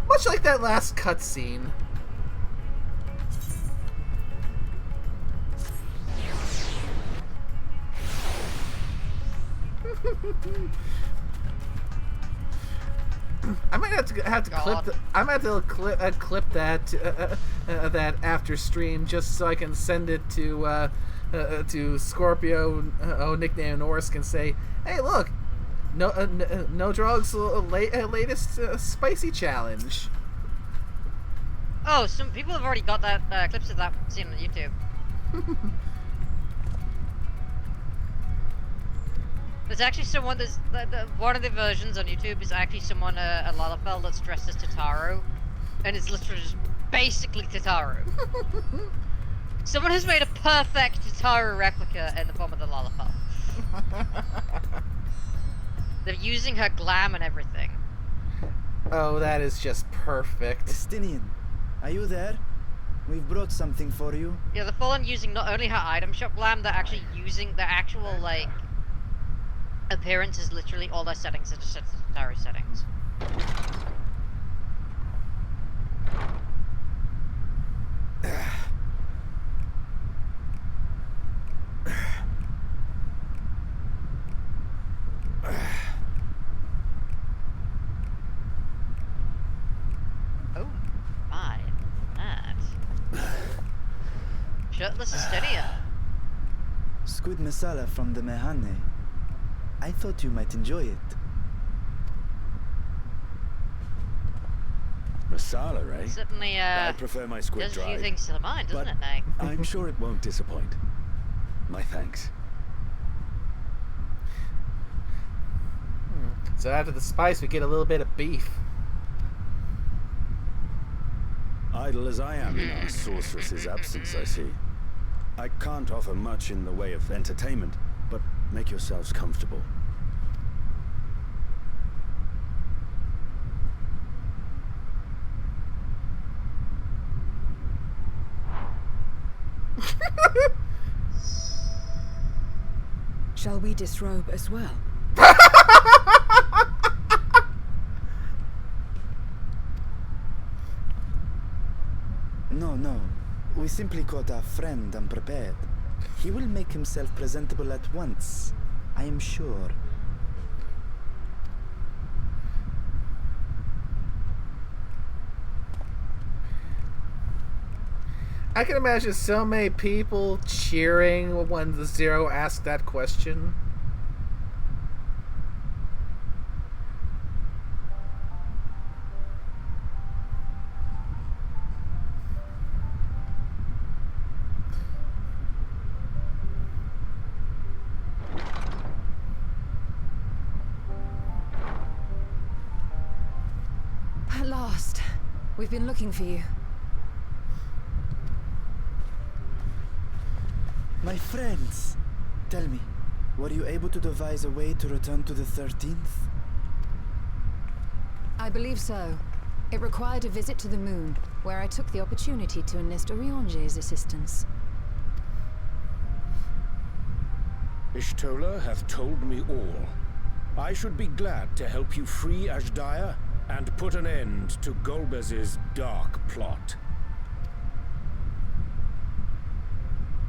much like that last cutscene. I might have to clip. I might have to clip that that after stream just so I can send it to Scorpio, nickname Norsk, and say, "Hey, look, no drugs, latest spicy challenge." Oh, some people have already got that clips of that seen on YouTube. There's actually someone one of the versions on YouTube is actually someone a Lalafell that's dressed as Totaro, and it's literally just basically Totaro. Someone has made a perfect Totaro replica in the form of the Lalafell. They're using her glam and everything. Oh, that is just perfect. Estinian, are you there? We've brought something for you. Yeah, they're full on using not only her item shop glam, they're actually using the actual, like, appearance is literally all their settings are just set to Totaro settings. Oh my, that. Shirtless Estinian. Squid masala from the Mehane. I thought you might enjoy it. Masala, eh? Certainly, I prefer my squid does a dried. few things to the mind, doesn't but it, Nay? I'm sure it won't disappoint. My thanks. So after the spice, we get a little bit of beef. Idle as I am in our sorceress's absence, I see. I can't offer much in the way of entertainment, but make yourselves comfortable. Shall we disrobe as well? No. We simply caught our friend unprepared. He will make himself presentable at once, I am sure. I can imagine so many people cheering when the Zero asked that question. At last. We've been looking for you. My friends, tell me, were you able to devise a way to return to the 13th? I believe so. It required a visit to the moon, where I took the opportunity to enlist Orionge's assistance. Ishtola hath told me all. I should be glad to help you free Ashdaya and put an end to Golbez's dark plot.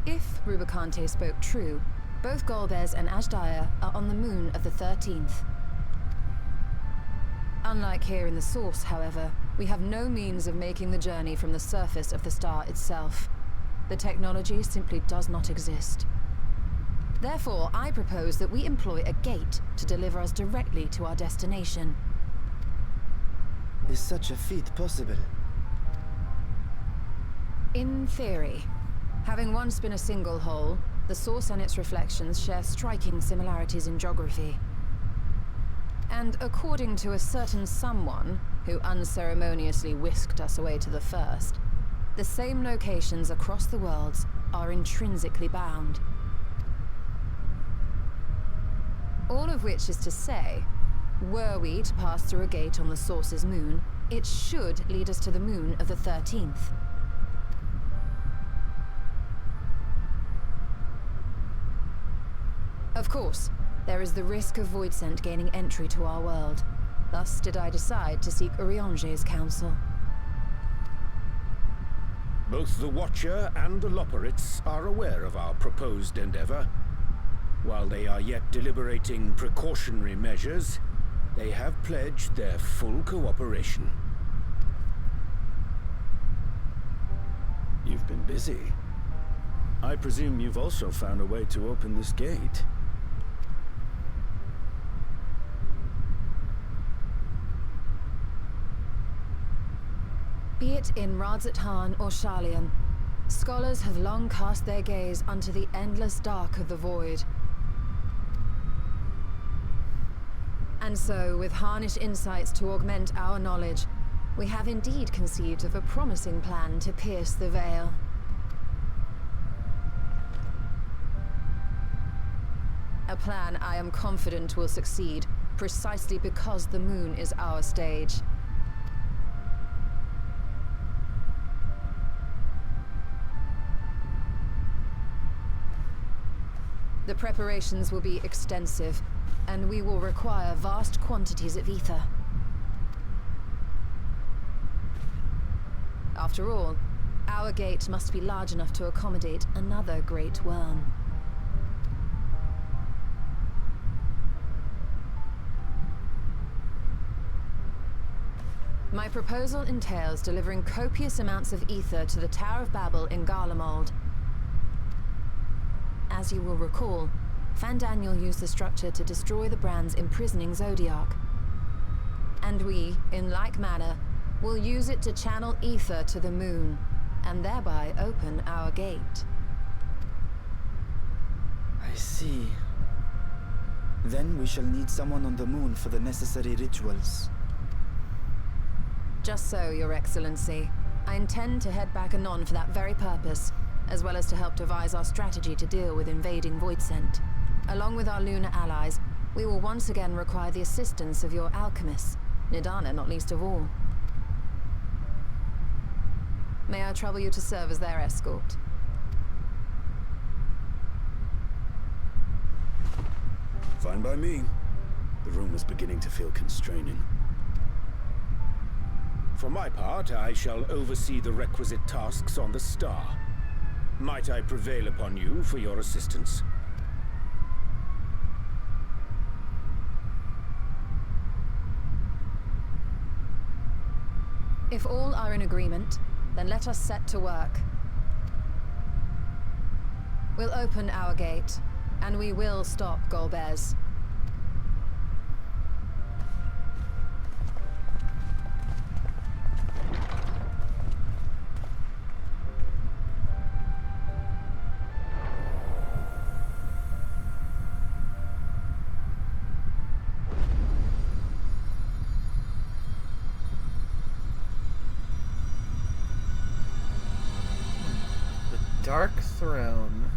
If Rubicante spoke true, both Golbez and Ashdaya are on the moon of the 13th. Unlike here in the Source, however, we have no means of making the journey from the surface of the star itself. The technology simply does not exist. Therefore, I propose that we employ a gate to deliver us directly to our destination. Is such a feat possible? In theory. Having once been a single hole, the Source and its reflections share striking similarities in geography. And according to a certain someone who unceremoniously whisked us away to the first, the same locations across the worlds are intrinsically bound. All of which is to say, Were we to pass through a gate on the Source's moon, it should lead us to the moon of the 13th. Of course, there is the risk of Voidsent gaining entry to our world. Thus did I decide to seek Urianger's counsel. Both the Watcher and the Loporrits are aware of our proposed endeavor. While they are yet deliberating precautionary measures, they have pledged their full cooperation. You've been busy. I presume you've also found a way to open this gate. Be it in Radzat-Han or Sharlayan, scholars have long cast their gaze unto the endless dark of the void. And so, with harnish insights to augment our knowledge, we have indeed conceived of a promising plan to pierce the veil. A plan I am confident will succeed, precisely because the moon is our stage. The preparations will be extensive, and we will require vast quantities of ether. After all, our gate must be large enough to accommodate another great worm. My proposal entails delivering copious amounts of ether to the Tower of Babel in Garlemald. As you will recall, Fandaniel used the structure to destroy the Brand's imprisoning Zodiac. And we, in like manner, will use it to channel ether to the moon, and thereby open our gate. I see. Then we shall need someone on the moon for the necessary rituals. Just so, Your Excellency. I intend to head back anon for that very purpose, as well as to help devise our strategy to deal with invading Voidsent. Along with our lunar allies, we will once again require the assistance of your alchemists, Nidana not least of all. May I trouble you to serve as their escort? Fine by me. The room was beginning to feel constraining. For my part, I shall oversee the requisite tasks on the Star. Might I prevail upon you for your assistance? If all are in agreement, then let us set to work. We'll open our gate, and we will stop Golbez. Dark Throne.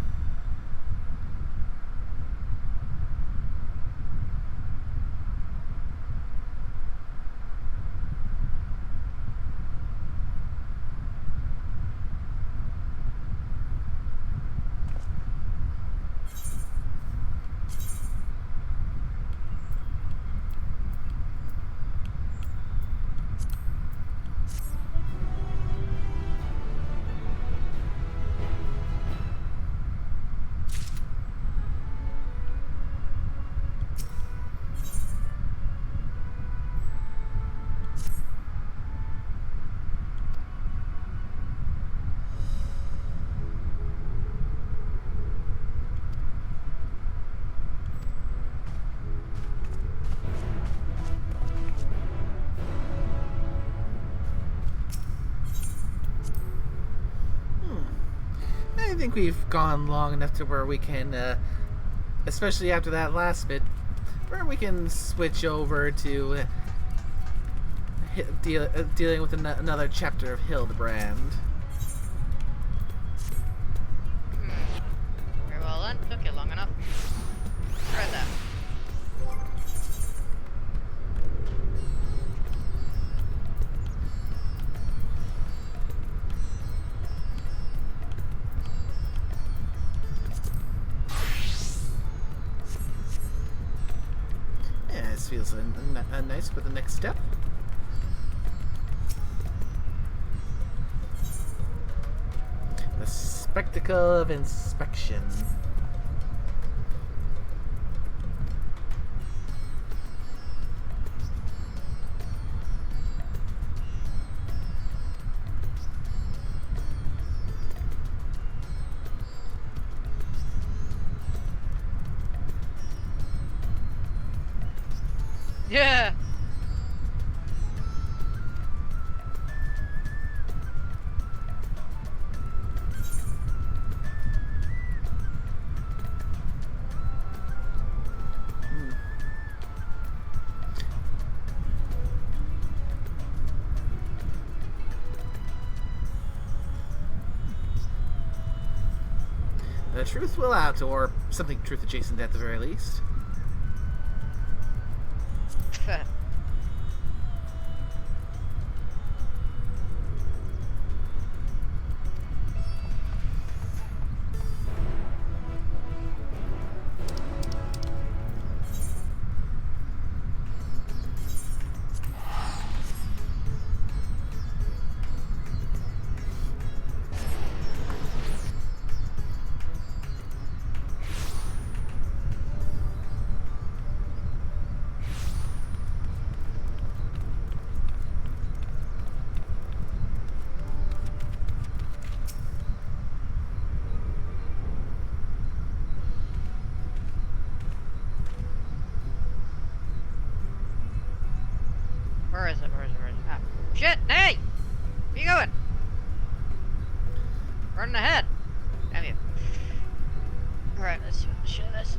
I think we've gone long enough to where we can, especially after that last bit, where we can switch over to dealing with another chapter of Hildebrand. Very well then. Took you long enough. Read that. feels nice for the next step. The spectacle of inspection. Yeah. The truth will out, or something truth adjacent at the very least. Where is it? Where is it? Where is it? Ah. Shit! Hey! Where you going? Running ahead. Damn you. Alright, let's see what the shit is.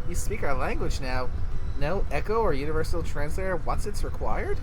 You speak our language now. No echo or universal translator. What's it's required?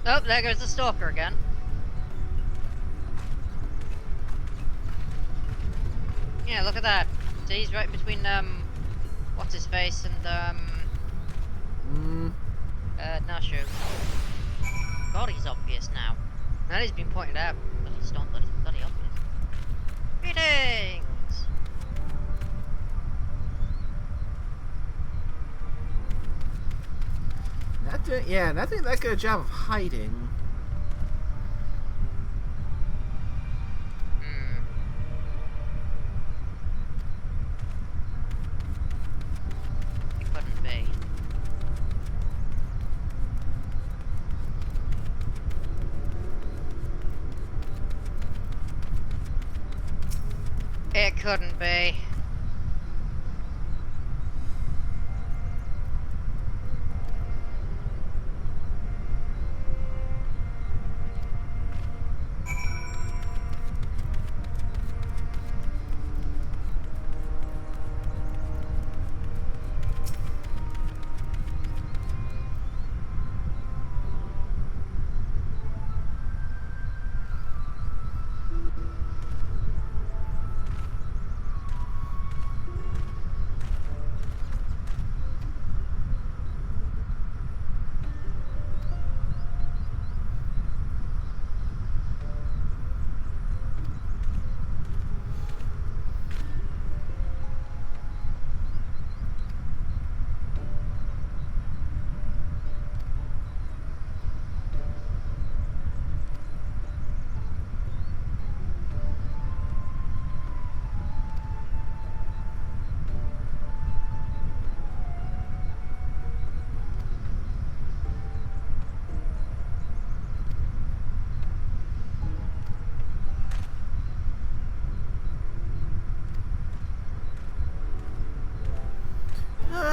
Oh, there goes the stalker again. Yeah, look at that. So he's right between, what's his face and, Nashu. God, he's obvious now. That has been pointed out, but he's not bloody obvious. Greetings! Not doing that good a job of hiding. It couldn't be. It couldn't be.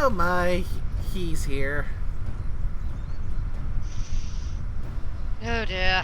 Oh my, he's here. Oh dear.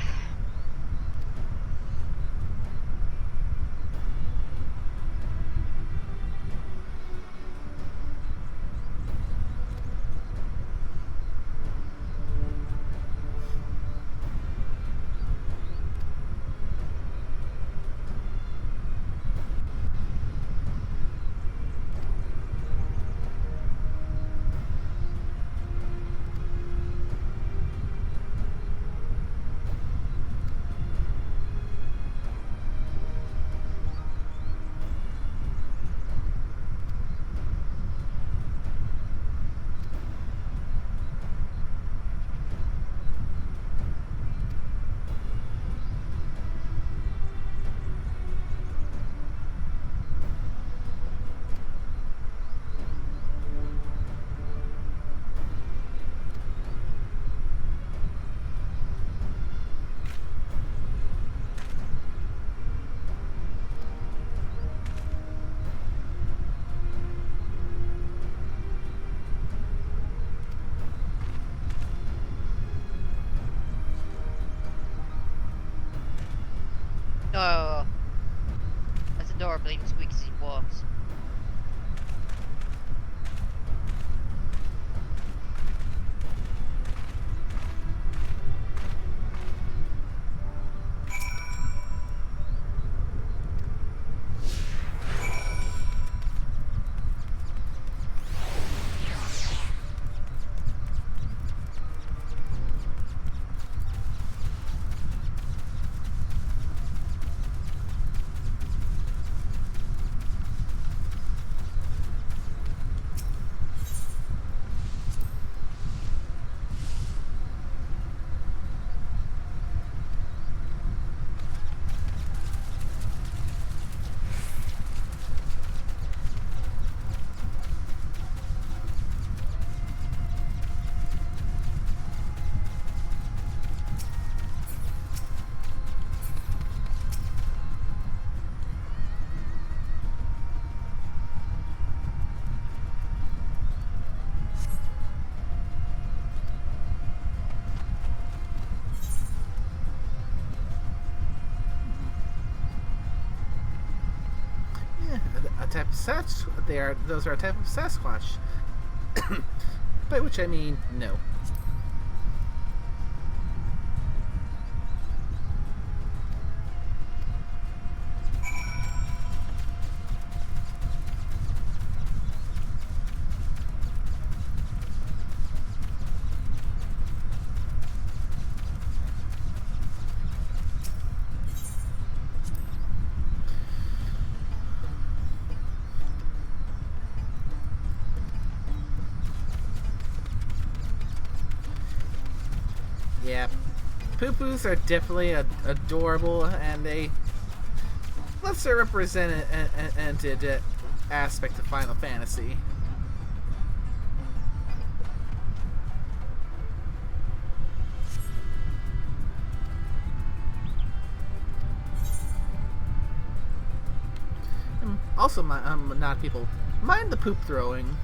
Oh, that's adorable. Even squeaks as he walks. A type of those are a type of Sasquatch. By which I mean no. Yeah, poo-poos are definitely adorable, and they lesser represented aspect of Final Fantasy. Also, not people mind the poop throwing.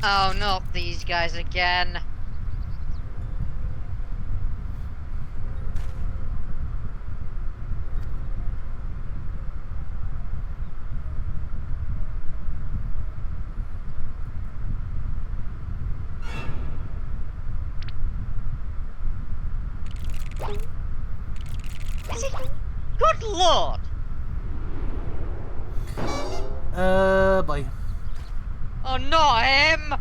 Oh, not these guys again. Is it? Good lord! Boy. Oh, not him!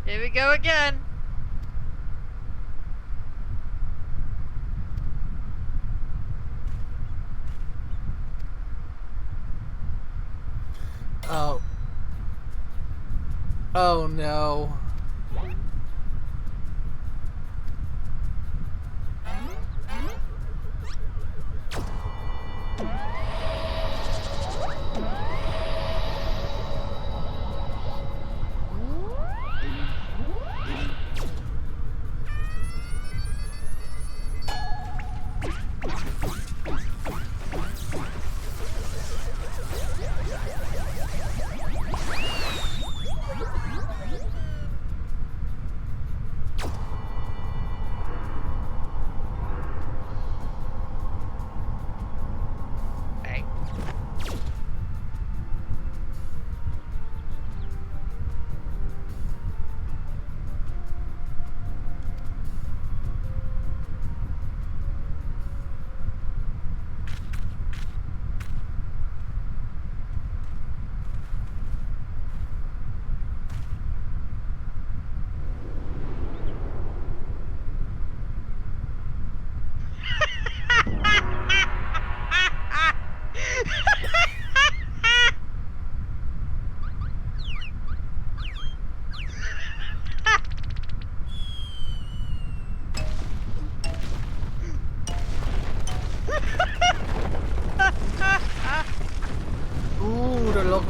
Here we go again. Oh. Oh no.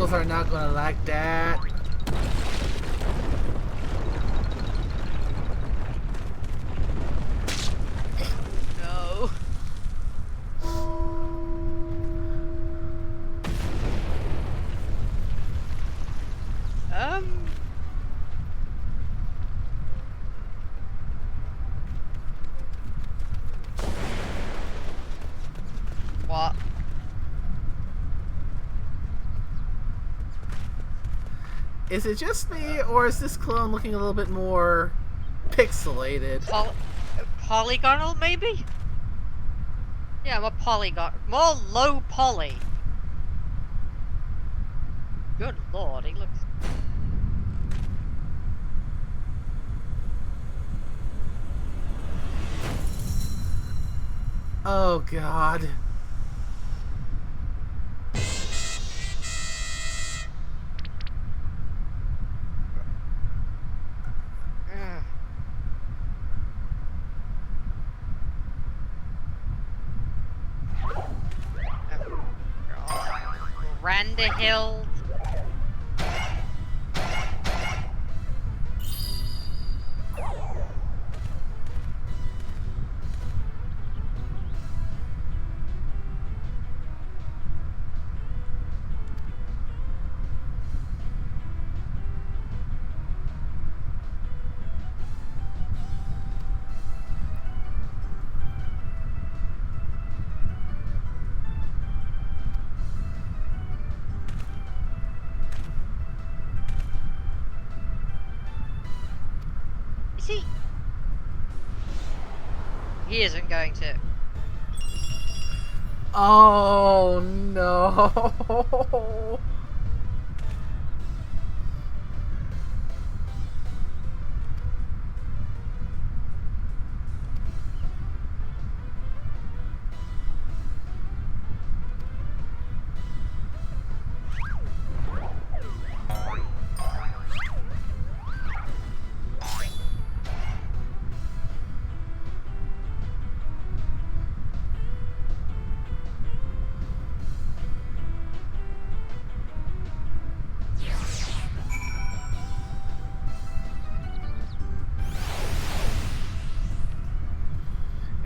locals are not gonna like that. No. What? Is it just me, or is this clone looking a little bit more pixelated? Polygonal, maybe? Yeah, more polygon. More low poly. Good lord, he looks... Oh god. Hill. He isn't going to. Oh no.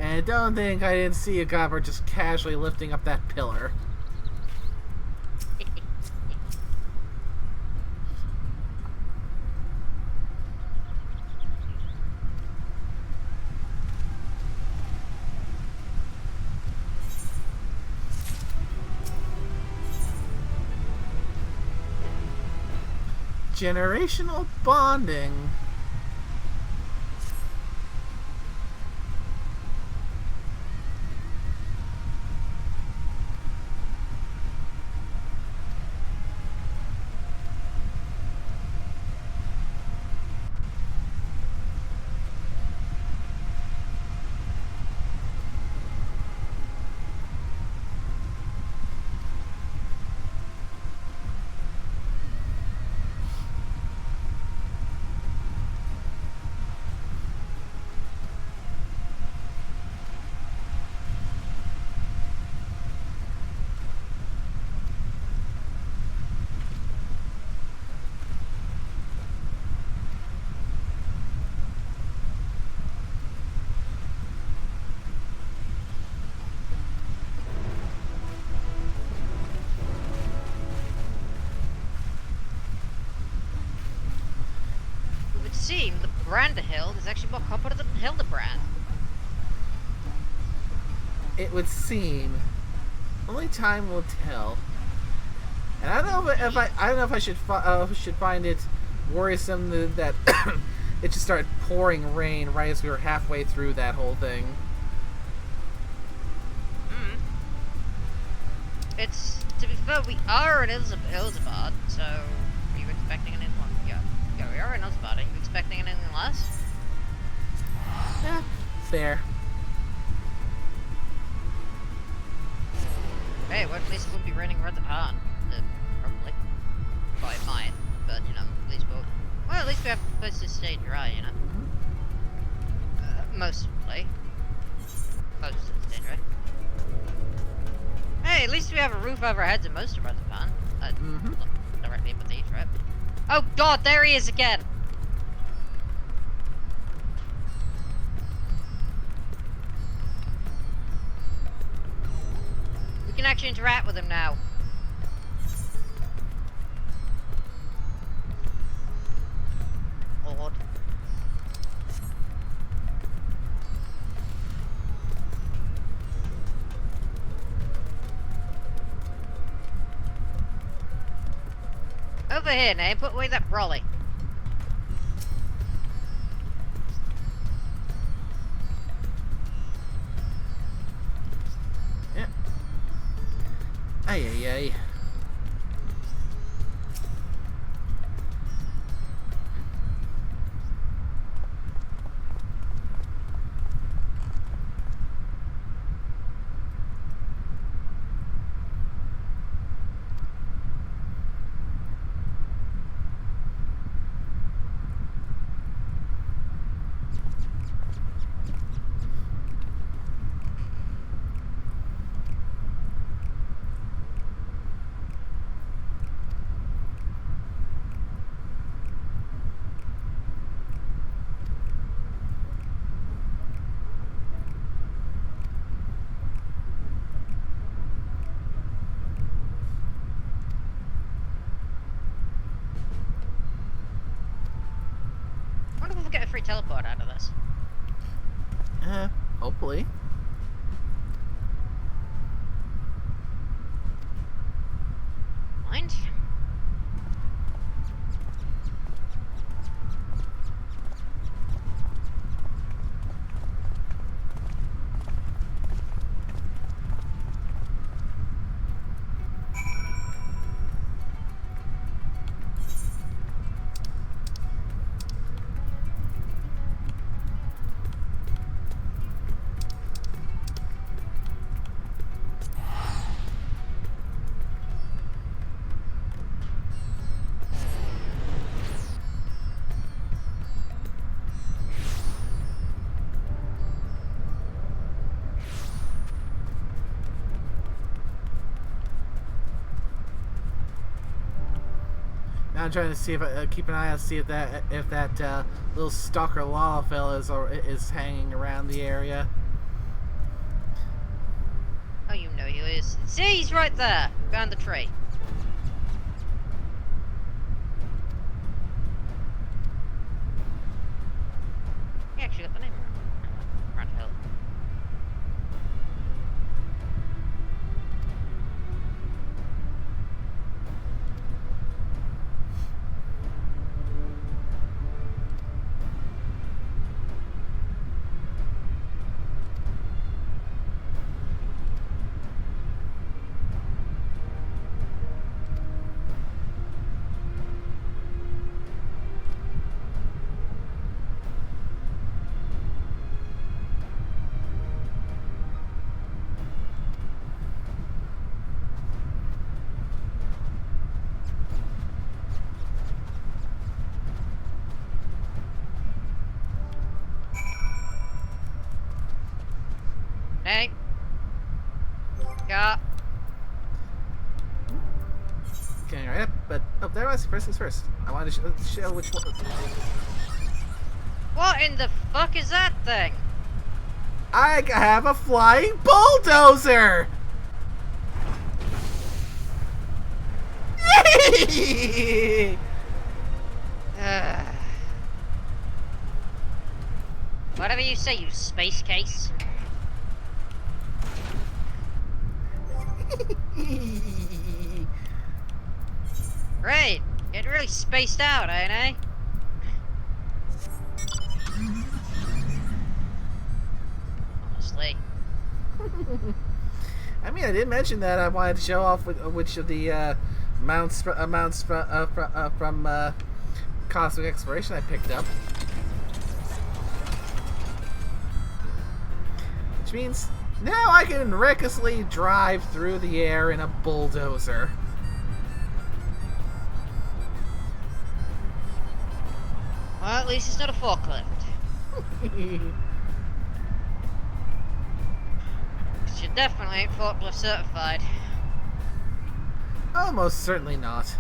And don't think I didn't see a gobber just casually lifting up that pillar. Generational bonding. Seem the Branderhild is actually more competent than Hildebrand. It would seem. Only time will tell. And I don't know if I don't know if I should find it worrisome that it just started pouring rain right as we were halfway through that whole thing. It's, to be fair, we are in Ilzabad, so are you expecting anything? Yeah, we are in Ilzabad. Are you expecting anything less? Yeah, fair. Hey, well, at least it wouldn't be raining around the pond. Probably. Well, it might, but, you know, at least well, at least we have a place to stay dry, you know? Mostly. Most of it stay dry. Hey, at least we have a roof over our heads in most of the pond. Oh god, there he is again! We can actually interact with him now. Odd. Over here, now. Put away that brolly. Yeah. Ay, ay, ay. I wonder if we'll get a free teleport out of this. Hopefully. Mind? Now I'm trying to see if I keep an eye out, see if that little stalker lava fella is hanging around the area. Oh, you know he is. See, he's right there, behind the tree. He actually got the name right. Around hill. Hey. Yeah. Getting right up, but oh, there was first things first. I wanted to show which one. What in the fuck is that thing? I have a flying bulldozer. Whatever you say, you space case. Great. Getting really spaced out, ain't I? Honestly. I mean, I did mention that I wanted to show off which of the mounts from Cosmic Exploration I picked up. Which means now I can recklessly drive through the air in a bulldozer. Well, at least it's not a forklift. You definitely ain't forklift certified. Almost certainly not.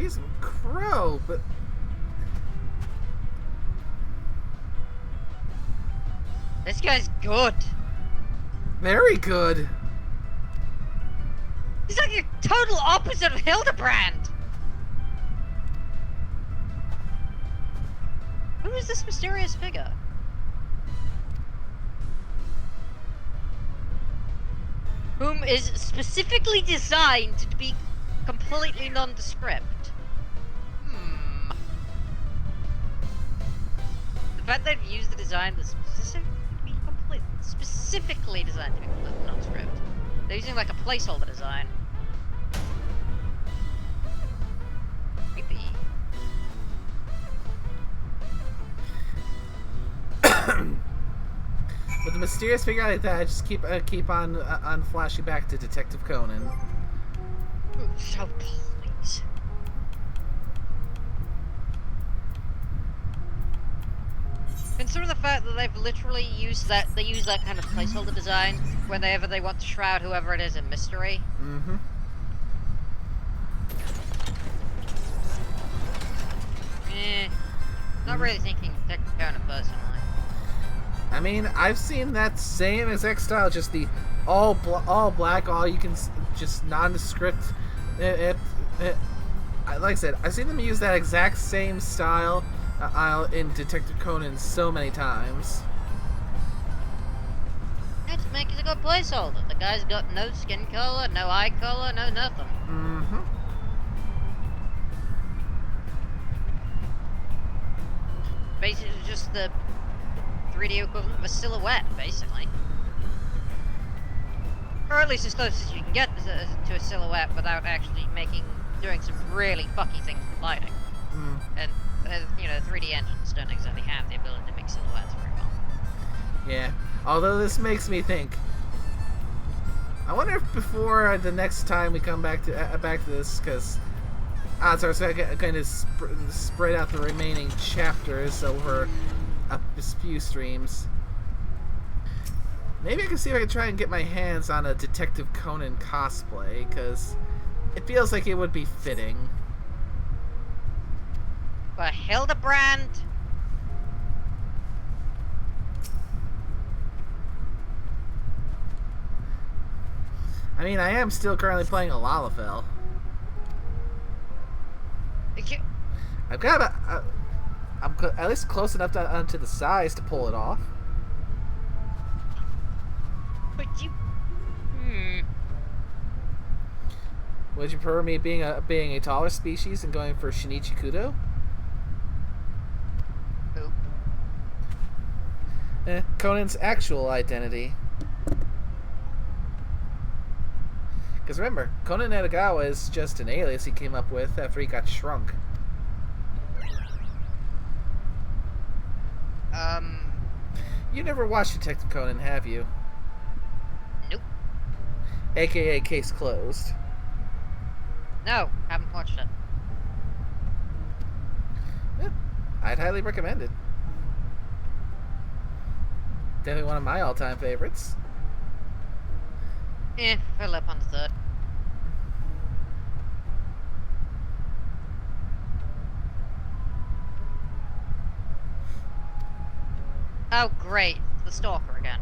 She's crow, but This guy's good. very good. He's like a total opposite of Hildebrand. Who is this mysterious figure? Whom is specifically designed to be completely nondescript. The fact they've used the design that's specifically designed to be completely nondescript. They're using like a placeholder design. Creepy. With a mysterious figure like that, I just keep on flashing back to Detective Conan. Ooh, so please. Consider the fact that they've literally used that, they use that kind of placeholder design whenever they want to shroud whoever it is in mystery. Mm-hmm. Not really thinking Detective Conan personally. I mean, I've seen that same exact style, just the all black, all you can just nondescript. Like I said, I've seen them use that exact same style in Detective Conan so many times. Let's make it a good placeholder. The guy's got no skin color, no eye color, no nothing. Mm-hmm. Basically, just the 3D equivalent of a silhouette, basically. Or at least as close as you can get to a silhouette without actually doing some really fucky things with lighting. And, you know, 3D engines don't exactly have the ability to make silhouettes very well. Yeah. Although this makes me think, I wonder if before the next time we come back to this, because odds are so going to spread out the remaining chapters over a few streams. Maybe I can see if I can try and get my hands on a Detective Conan cosplay, because it feels like it would be fitting. But Hildebrand? I mean, I am still currently playing a Lalafell. I've got I'm at least close enough to the size to pull it off. But you... Would you prefer me being a taller species and going for Shinichi Kudo? Who? Conan's actual identity. Because remember, Conan Edogawa is just an alias he came up with after he got shrunk. You never watched Detective Conan, have you? Nope. AKA case closed. No, haven't watched it. Yeah, I'd highly recommend it. Definitely one of my all-time favorites. Fill up on the third. Oh, great. The Stalker again.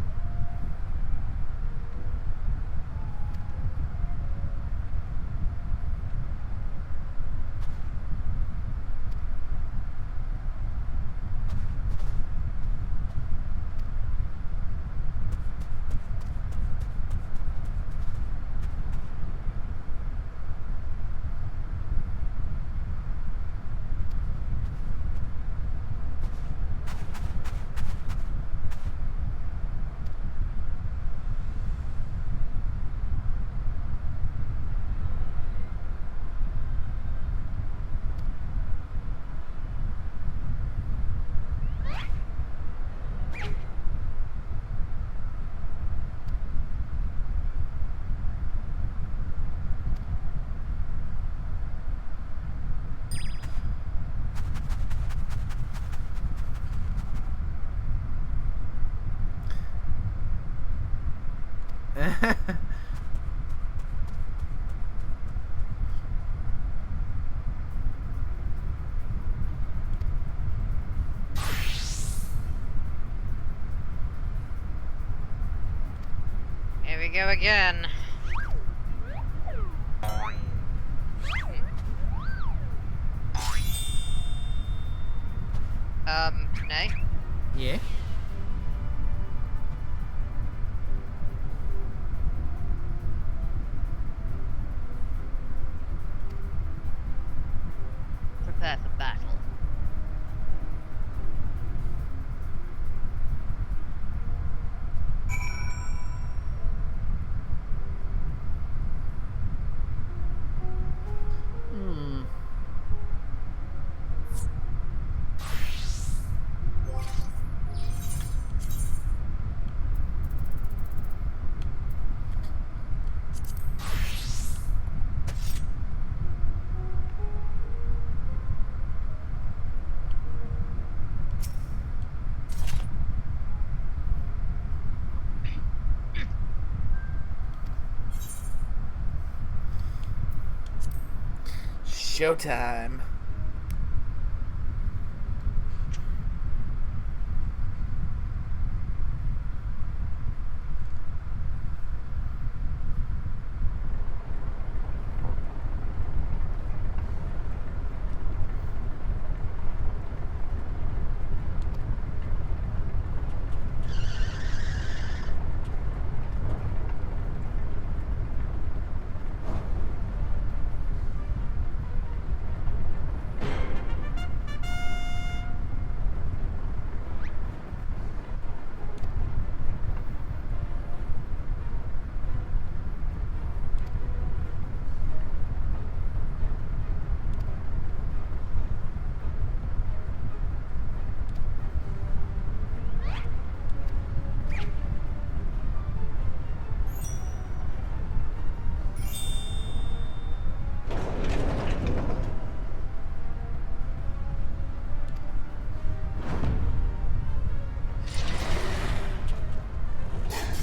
we go again. Nay? Yeah? Prepare for battle. Hmm. Showtime.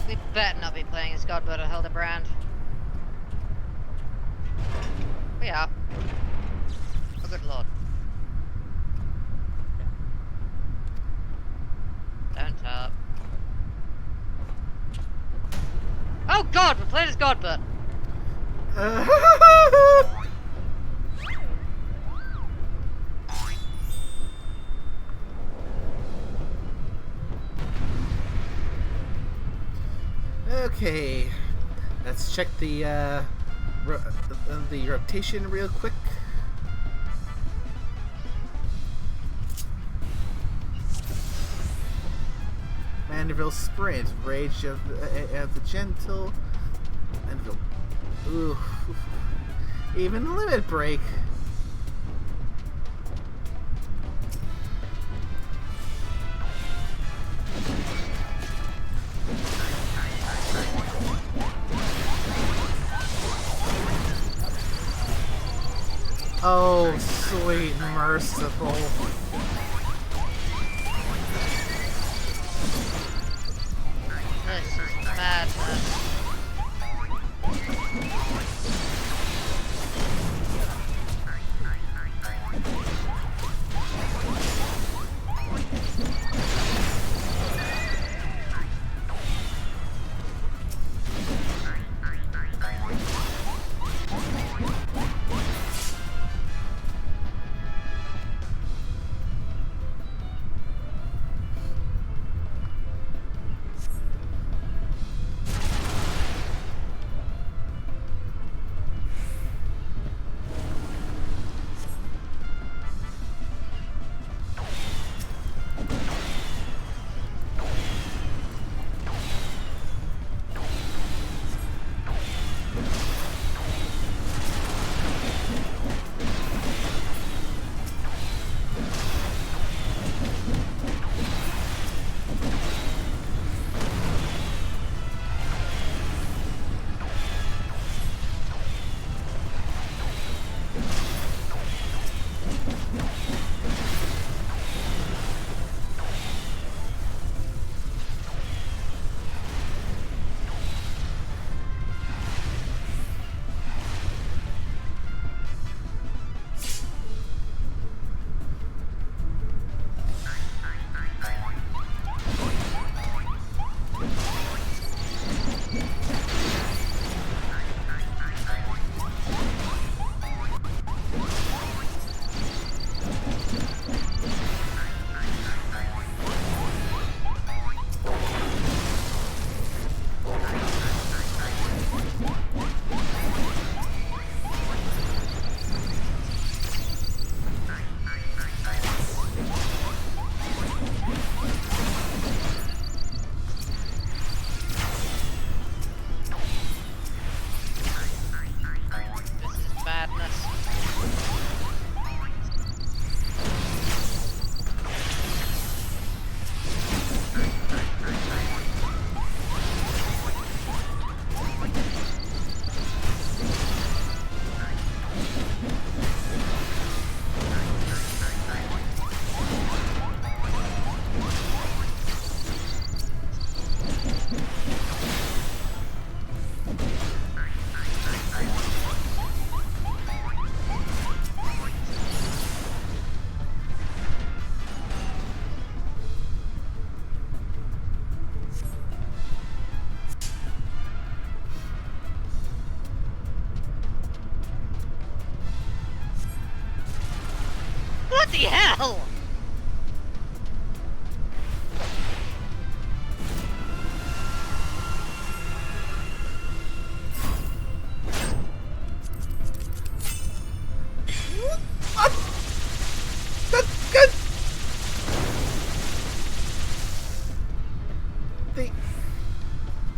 We better not be playing as Godbird or Hildebrand. We are. Oh, good lord. Don't up. Oh god, we're playing as Godbird! Okay, let's check the rotation real quick. Mandeville Sprint, Rage of the Gentle, Mandeville, ooh, even Limit Break. Oh, sweet merciful. This is madness. hell! What? That's good.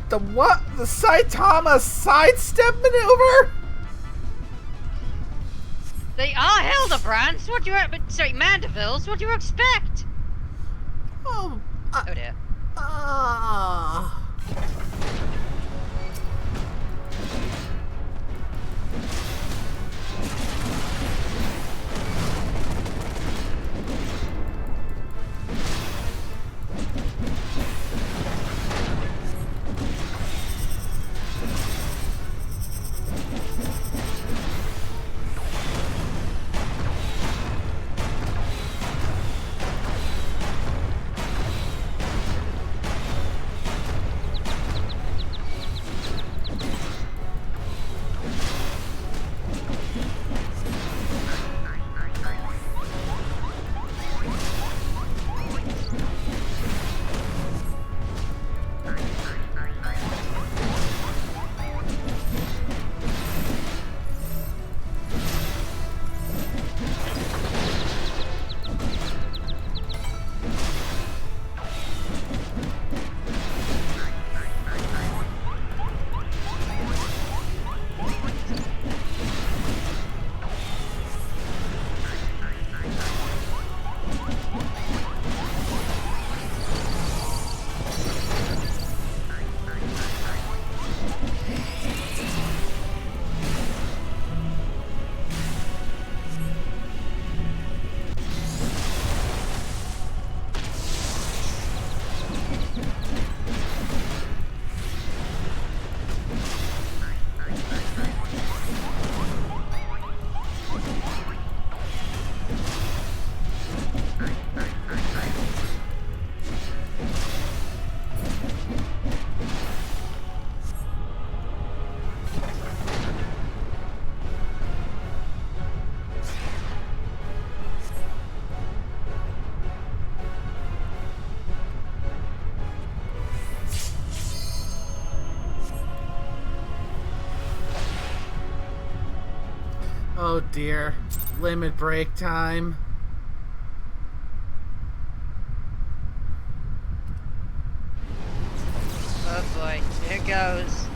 The what? The Saitama sidestep maneuver? They are Hildebrands. What do you? Sorry, Mandeville's. What do you expect? Oh. Oh dear. Oh dear. Limit break time. Oh boy, here goes.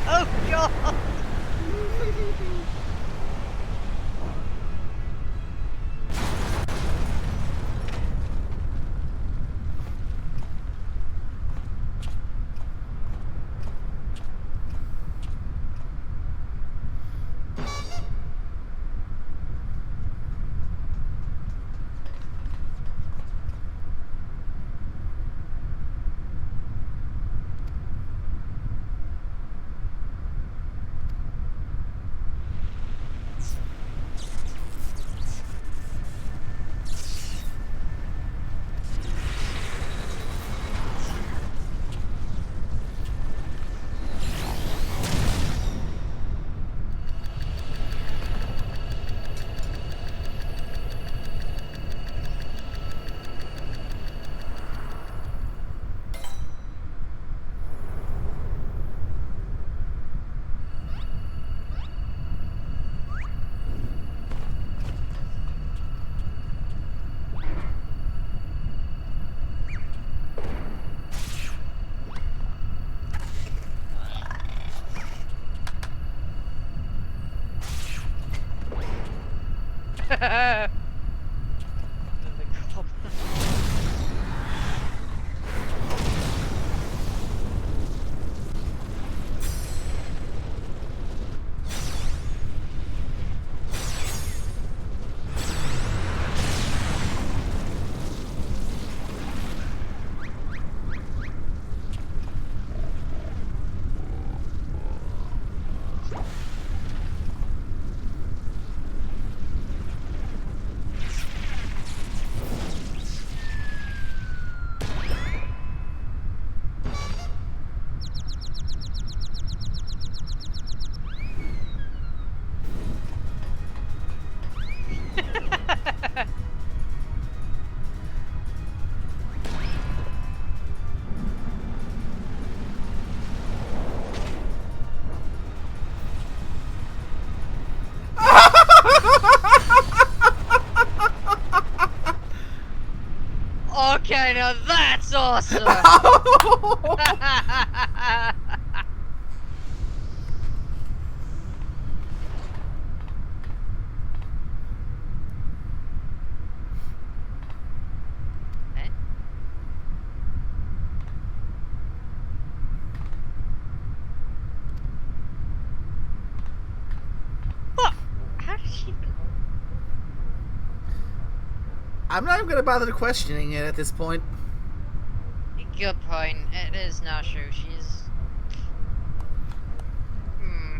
Oh god! Okay, now that's awesome! Eh? What? How did she even... I'm not even gonna bother questioning it at this point. Good point. It is not true. She's... Hmm.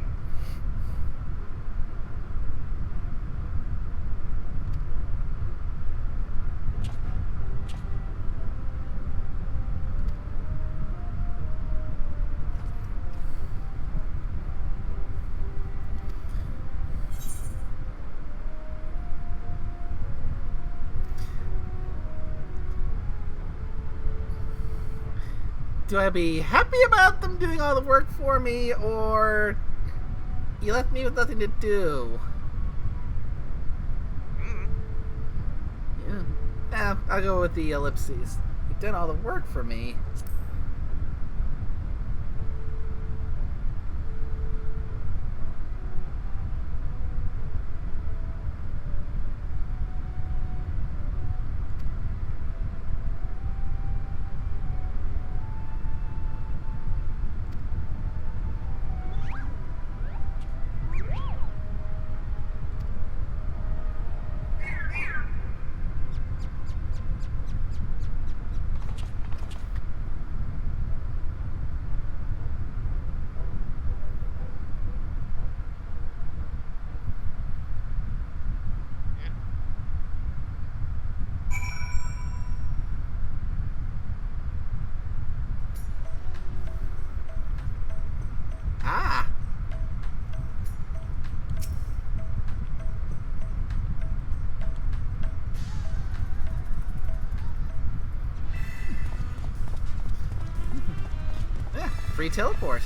Do I be happy about them doing all the work for me, or you left me with nothing to do? Yeah, I'll go with the ellipses. You've done all the work for me. Ah! Yeah, free teleport.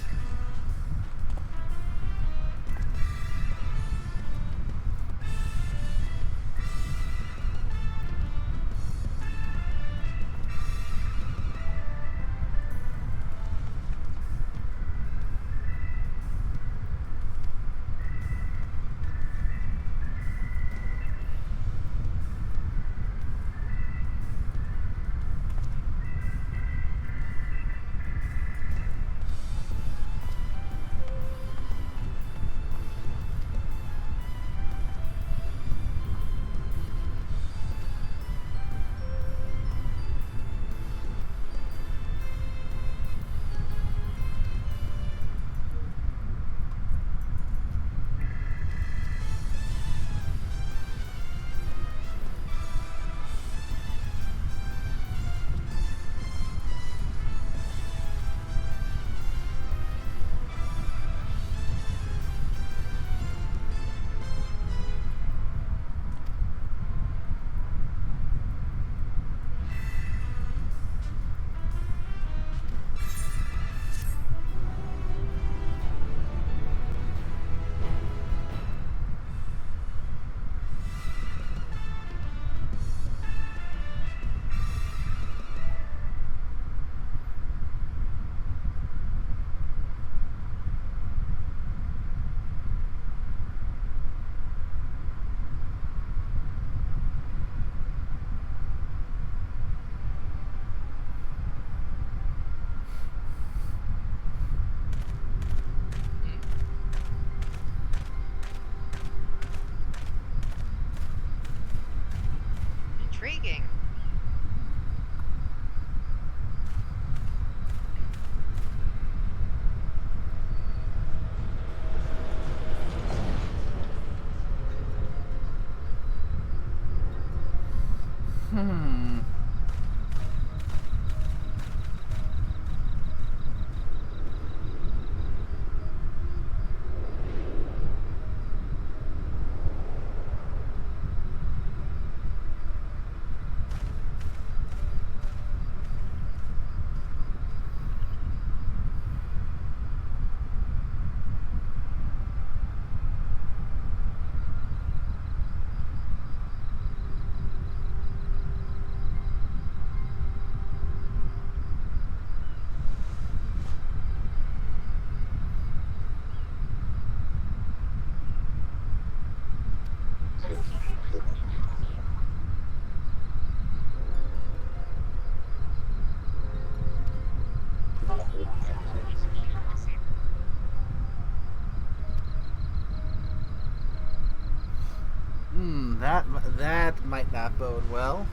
That might not bode well.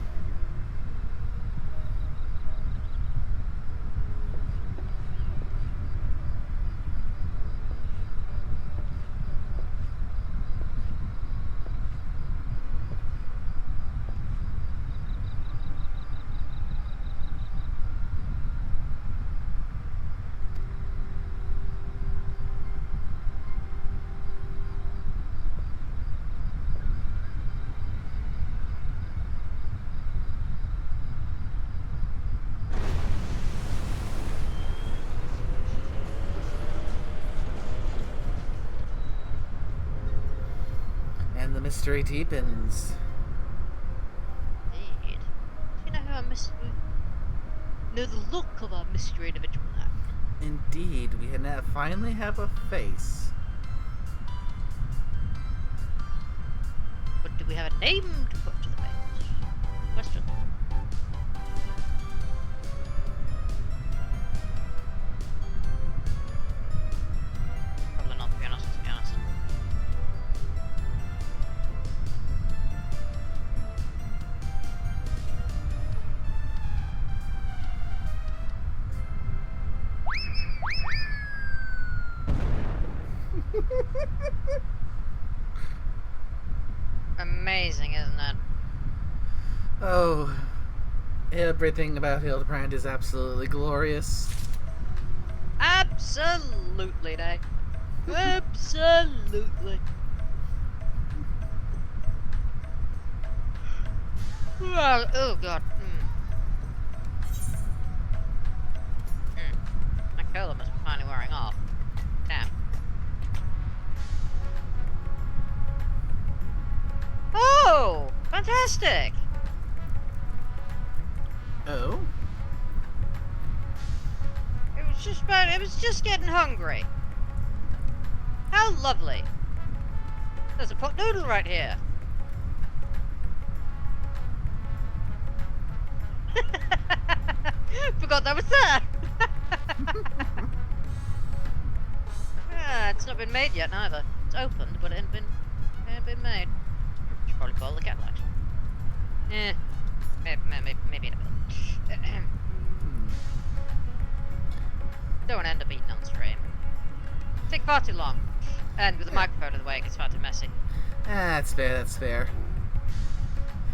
And the mystery deepens. Indeed. Do you know who know the look of our mystery individual now? Indeed, we finally have a face. But do we have a name to put to the face? Question. Probably not, to be honest. Amazing, isn't it? Oh, everything about Hildebrand is absolutely glorious. Absolutely, Day. Absolutely. Oh god. My cola must be finally wearing off. Damn. Oh! Fantastic! Oh? It was just getting hungry. How lovely. There's a pot noodle right here. Forgot that was there. It's not been made yet neither. It's opened, but it ain't been made. Should probably follow the cat light. Maybe in a bit. Don't end up eating on stream. Take far too long. And with the microphone in the way, it gets far too messy. That's fair, that's fair.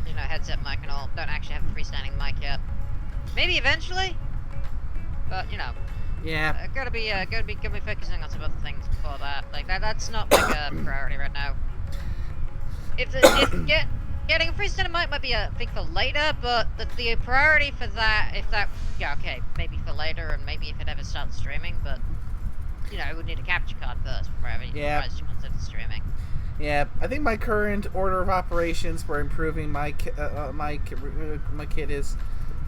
You know, headset mic and all. Don't actually have a freestanding mic yet. Maybe eventually? But, you know. Yeah. Gotta be focusing on some other things before that. Like, that's not like a priority right now. Getting a freestanding mic might be a thing for later, but the priority for that, yeah, okay, maybe for later, and maybe if it ever starts streaming, but, you know, we would need a capture card first before I ever consider streaming. Yeah, I think my current order of operations for improving my kit is,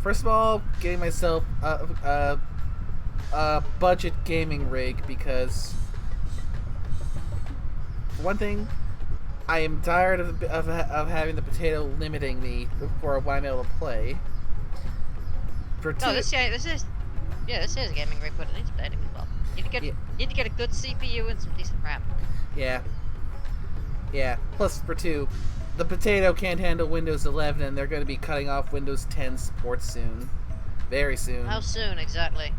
first of all, getting myself a budget gaming rig, because, for one thing, I am tired of having the potato limiting me for what I'm able to play. This is a gaming rig, but it needs updating as well. You need to get a good CPU and some decent RAM. Yeah. Plus, for 2, the potato can't handle Windows 11, and they're going to be cutting off Windows 10 support soon. Very soon. How soon, exactly?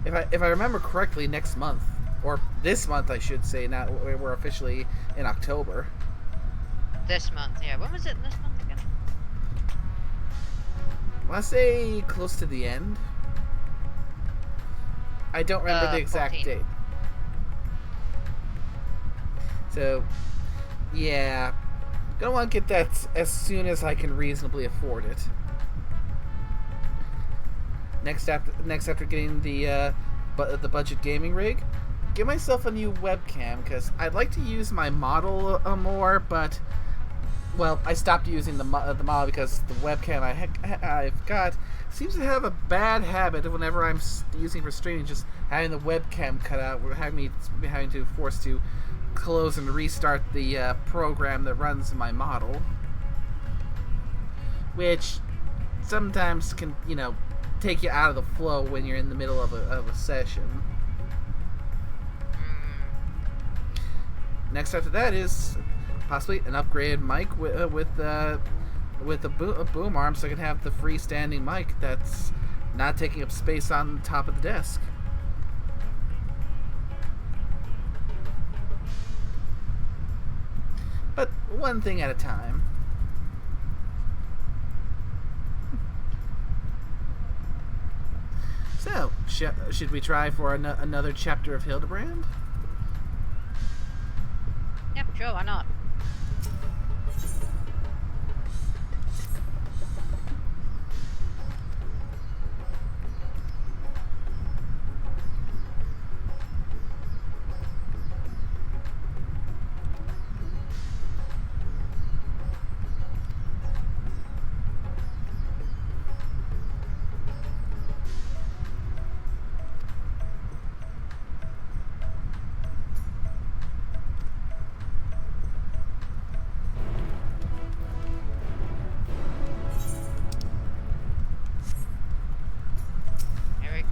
If I remember correctly, next month. Or this month, I should say. Now we're officially in October. This month, yeah. When was it this month again? I want to say close to the end. I don't remember the exact 14. date. So, yeah. Gonna want to get that as soon as I can reasonably afford it. Next after getting the budget gaming rig, get myself a new webcam, because I'd like to use my model more, but, well, I stopped using the model because the webcam I've got seems to have a bad habit of, whenever I'm using for streaming, just having the webcam cut out, or having to force to close and restart the program that runs my model, which sometimes can, you know, take you out of the flow when you're in the middle of a session. Next after that is possibly an upgraded mic with a boom arm, so I can have the freestanding mic that's not taking up space on the top of the desk. But one thing at a time. So, should we try for another chapter of Hildebrand? Yep, sure, why not?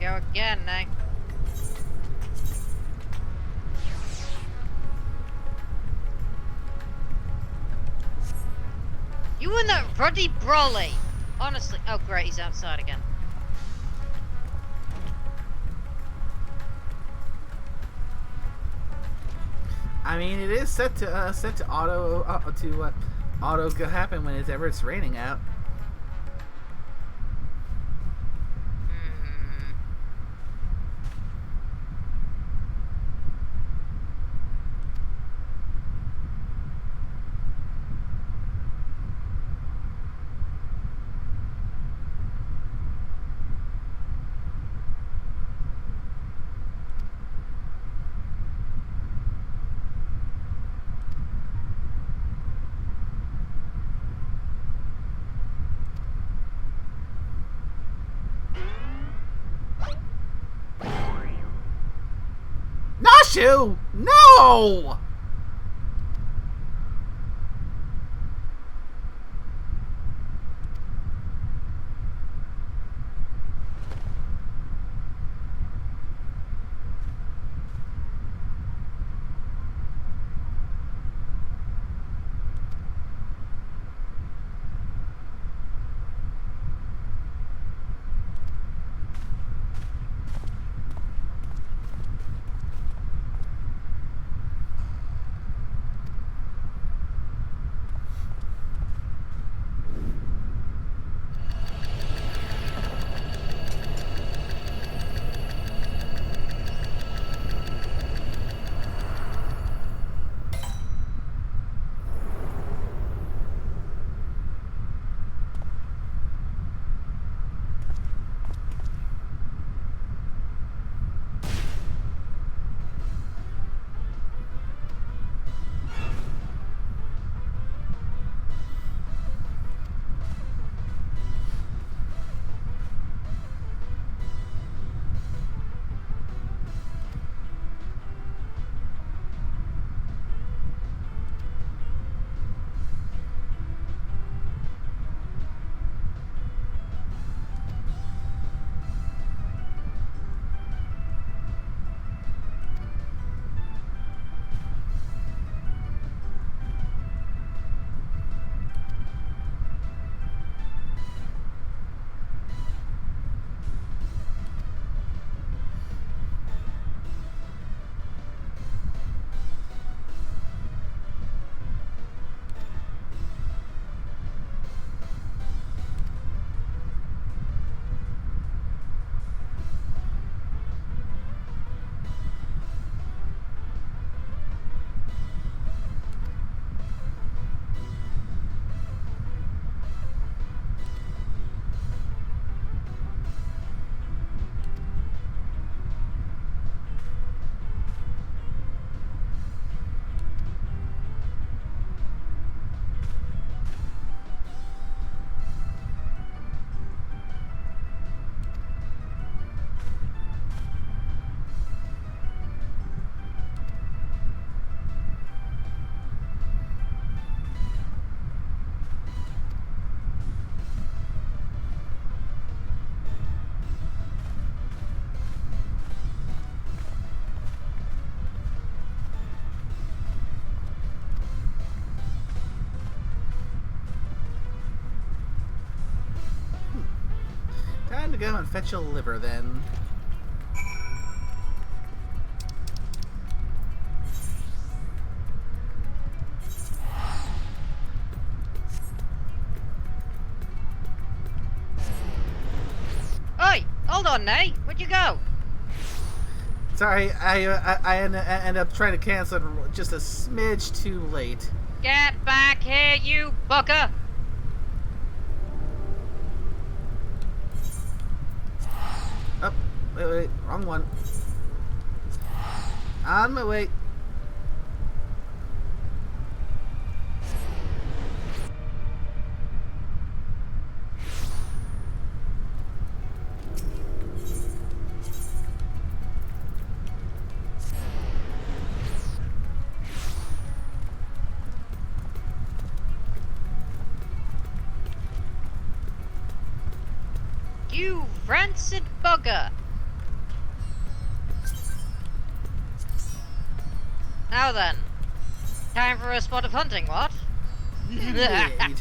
Go again, eh? You and that ruddy brolly! Honestly, oh great, he's outside again. I mean, it is set to auto happen whenever it's raining out. Nashu! No! to go and fetch a liver then. Oi! Hold on, Nate. Where'd you go? Sorry, I ended up trying to cancel it just a smidge too late. Get back here, you bugger! Oh, wait, wrong one. On my way. You rancid bugger! Now then, time for a spot of hunting, what? Indeed.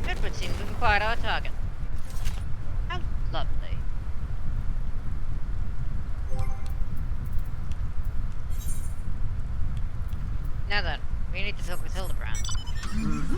Edward seems to be quite our target. How lovely. Now then, we need to talk with Hildebrand. Mm-hmm.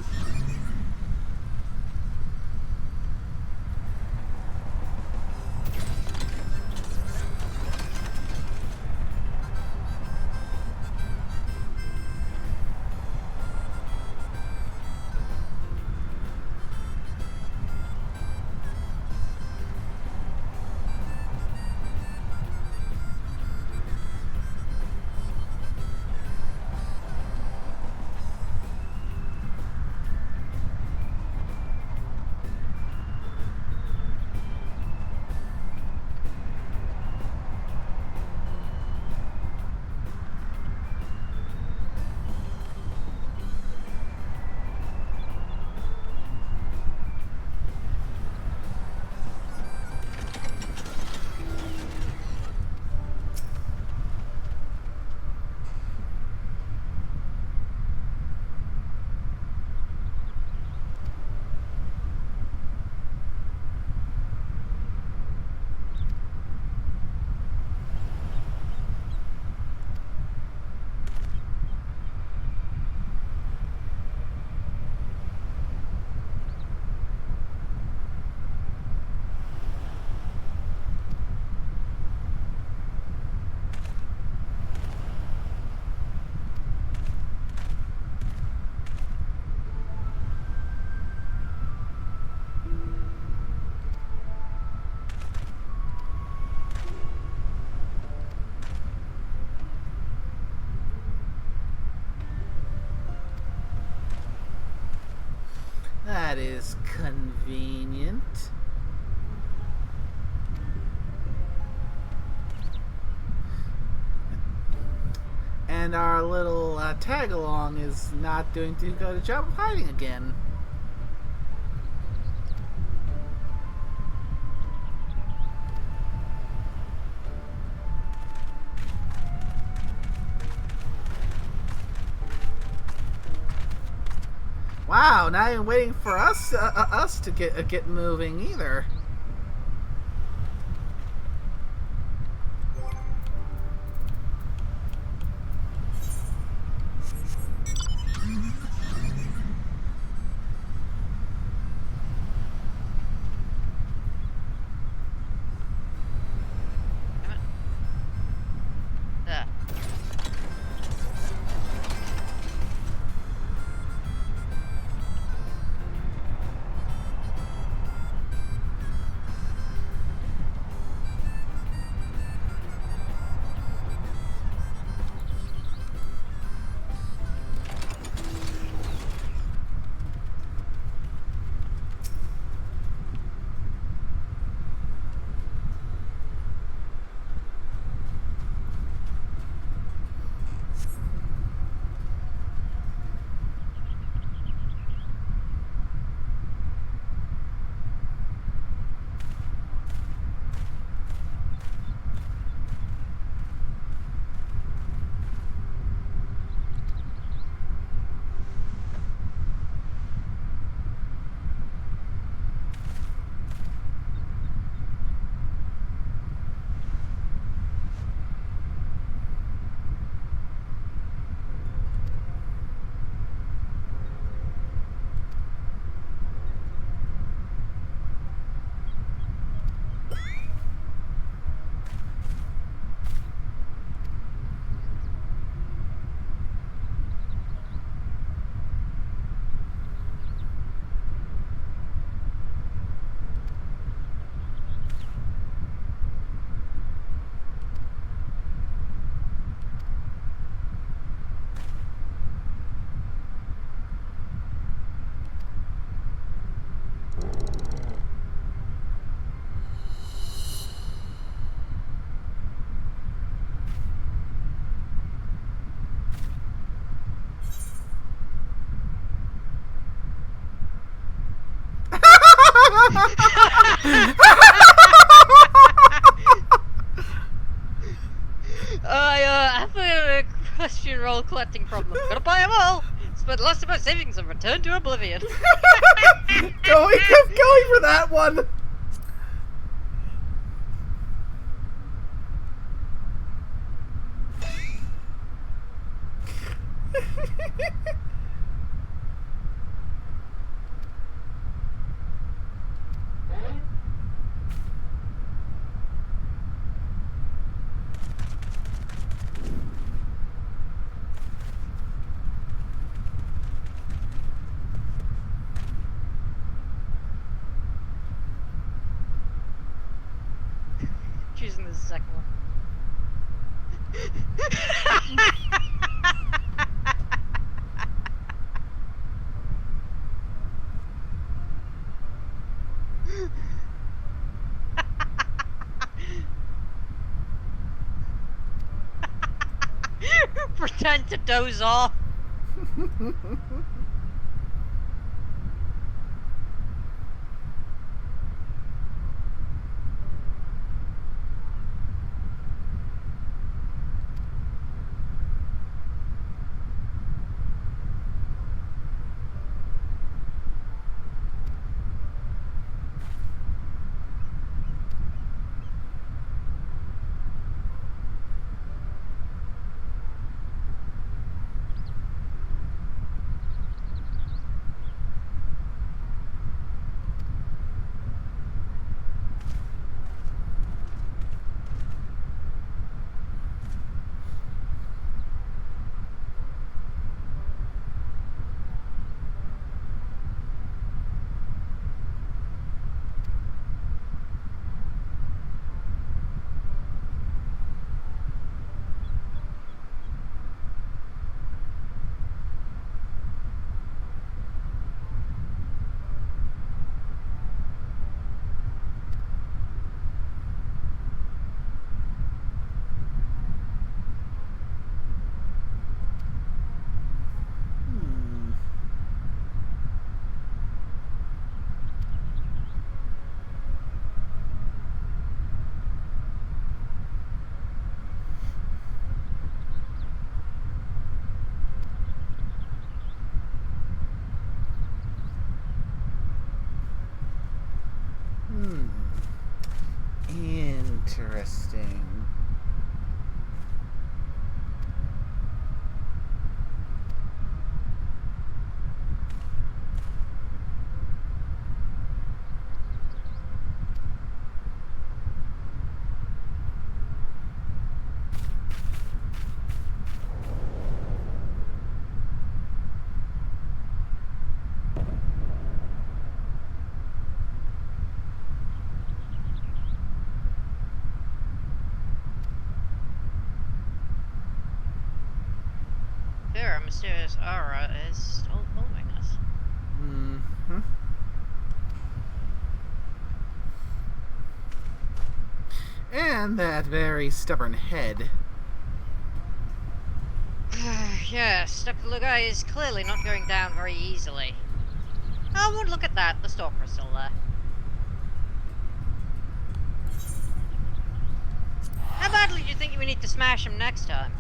That is convenient. And our little tag-along is not doing too good a job of hiding again. Wow, not even waiting for us to get moving either. I have a question roll collecting problem. Gotta buy them all. Spent lots of my savings and return to oblivion. going for that one. Choosing the second one. Pretend to doze off. Interesting. There, a mysterious aura is still following us. Mm-hmm. And that very stubborn head. Yes, Dr. Lugai is clearly not going down very easily. Oh, well, look at that. The stalker's still there. How badly do you think we need to smash him next time?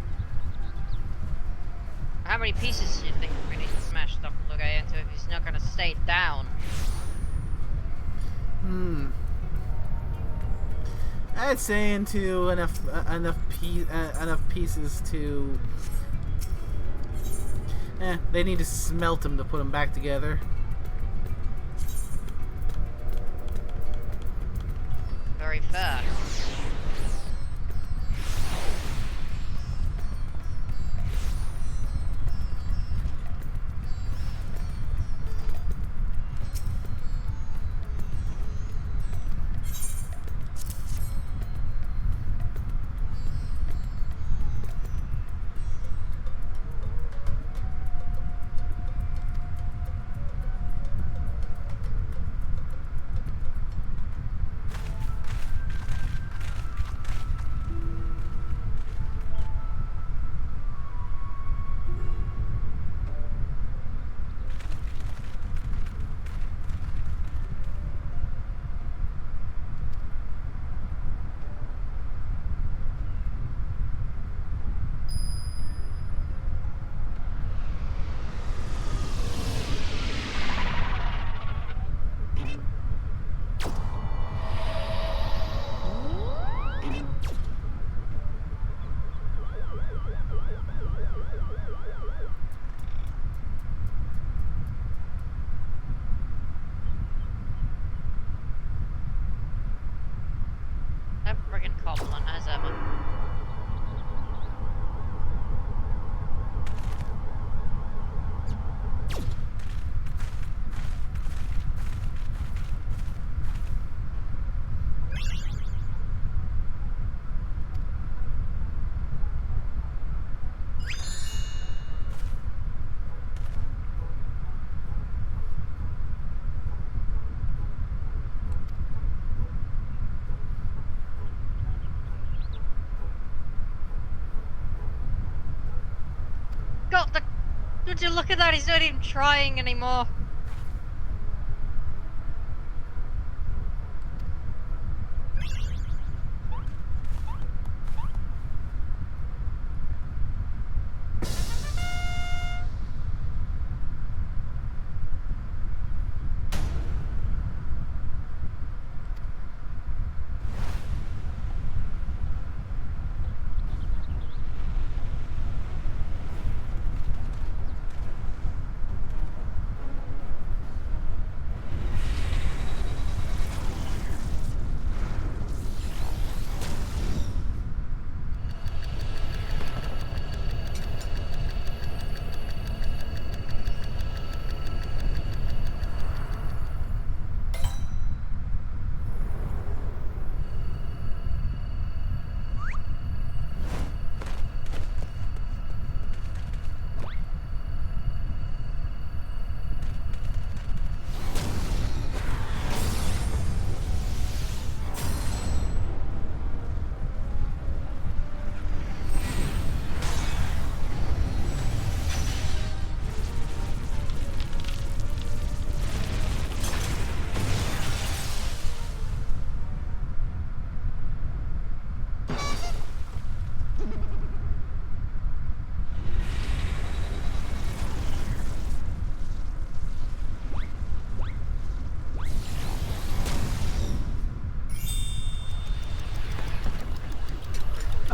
How many pieces do you think we need to smash Dr. Lugai into if he's not going to stay down? I'd say into enough pieces to. They need to smelt him to put him back together. Very fair. Don't you look at that? He's not even trying anymore.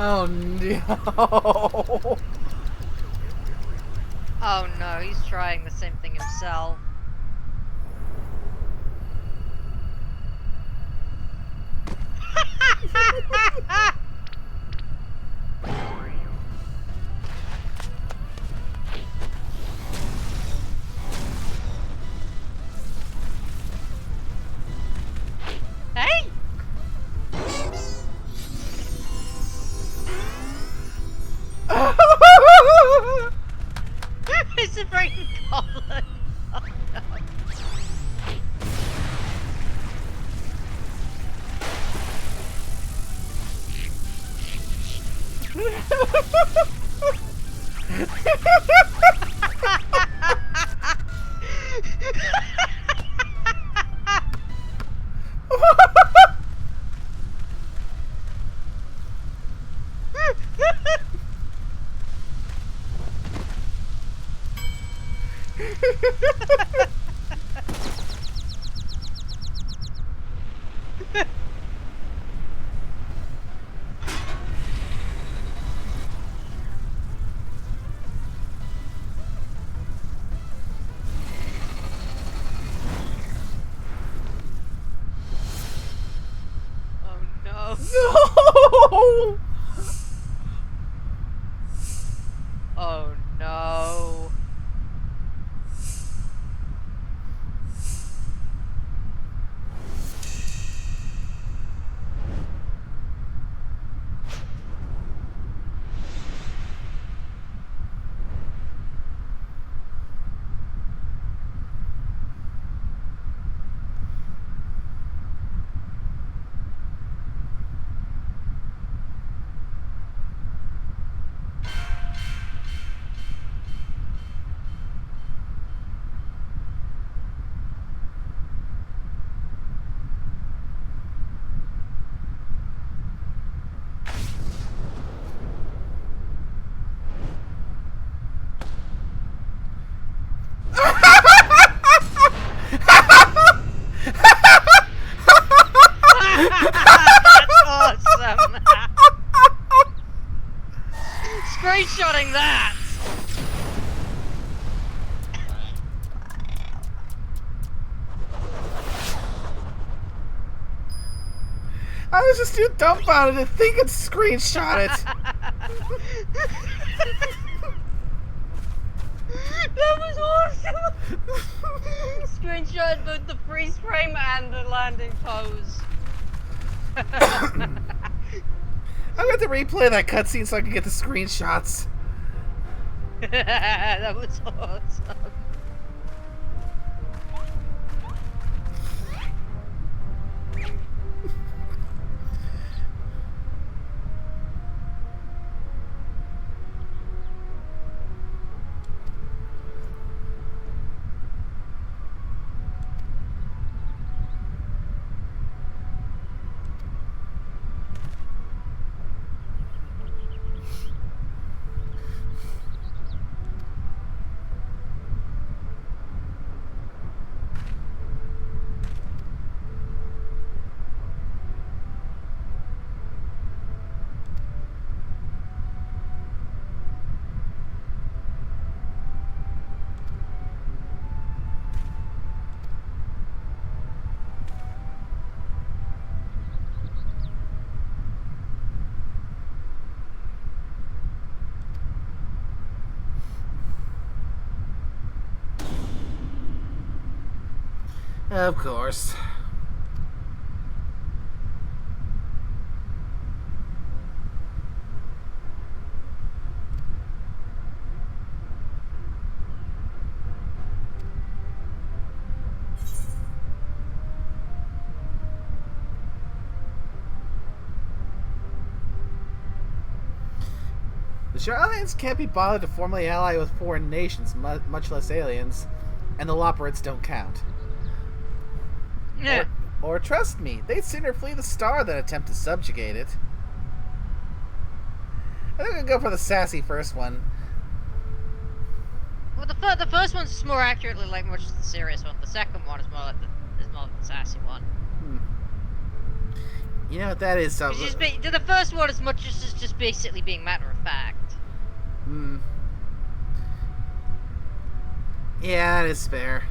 Oh no! Oh no, he's trying the same thing himself. Hey! It's a freaking goblin! Oh no. Oh no. No! Oh no. That's awesome! Screenshotting that! I was just too dumbfounded to think and screenshot it. That was awesome! Screenshot both the freeze frame and the landing pose. I'm going to replay that cutscene so I can get the screenshots. That was awesome. Of course. The Charlatans can't be bothered to formally ally with foreign nations, much less aliens, and the Loperites don't count. Yeah. Or trust me, they'd sooner flee the star than attempt to subjugate it. I think I'm gonna go for the sassy first one. Well, the first one's more accurately like much the serious one. The second one is more like the sassy one. You know what that is? The first one as much as just basically being matter of fact. Yeah, that is fair.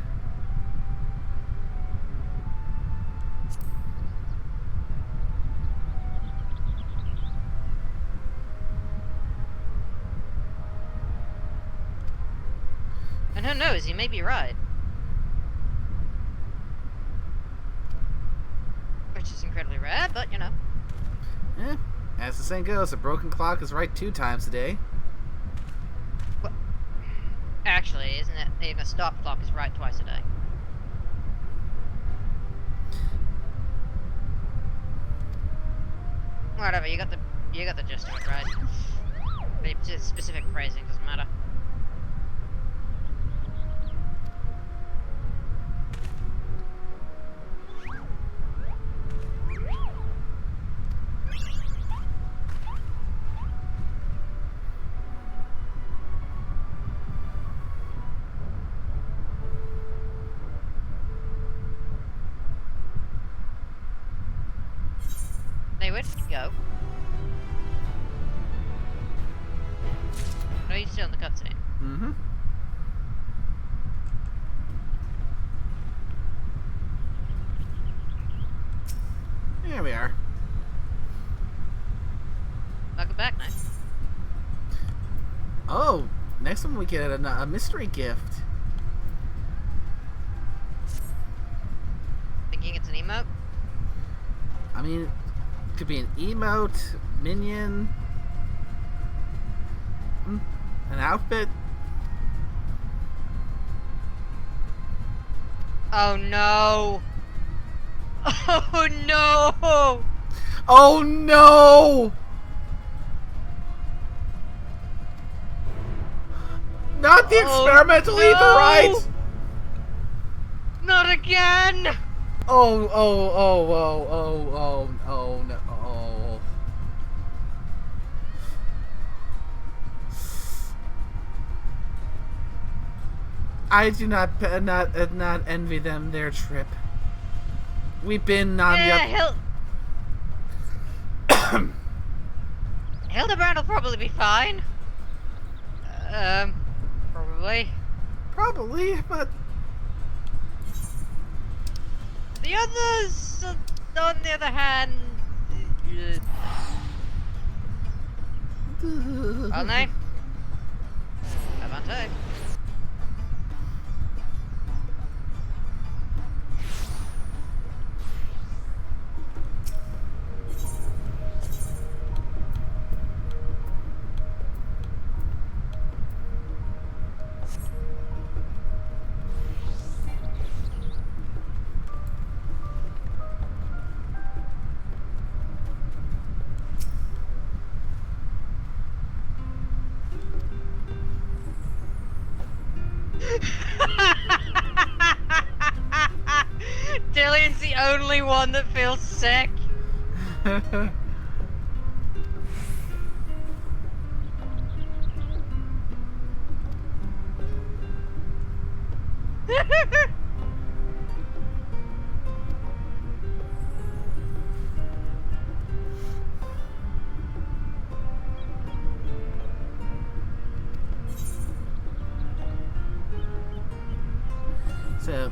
And who knows, you may be right. Which is incredibly rare, but you know. As the saying goes, a broken clock is right 2 times a day. Well, actually, isn't it? Even a stop clock is right twice a day. Whatever, you got the gist of it, right? The specific phrasing doesn't matter. They would go. Are you still in the cutscene? Mm-hmm. Here we are. Welcome back, nice. Oh, next one we get a mystery gift. Thinking it's an emote? I mean, it could be an emote, minion, an outfit. Oh no! Oh no! Oh no! Not the experimental no! ether, right? Not again! Oh no. Oh. I do not envy them their trip. We've been on Hildebrand will probably be fine. Probably. Probably, but the others, on the other hand, aren't they? Avante. Dillian's the only one that feels sick. So,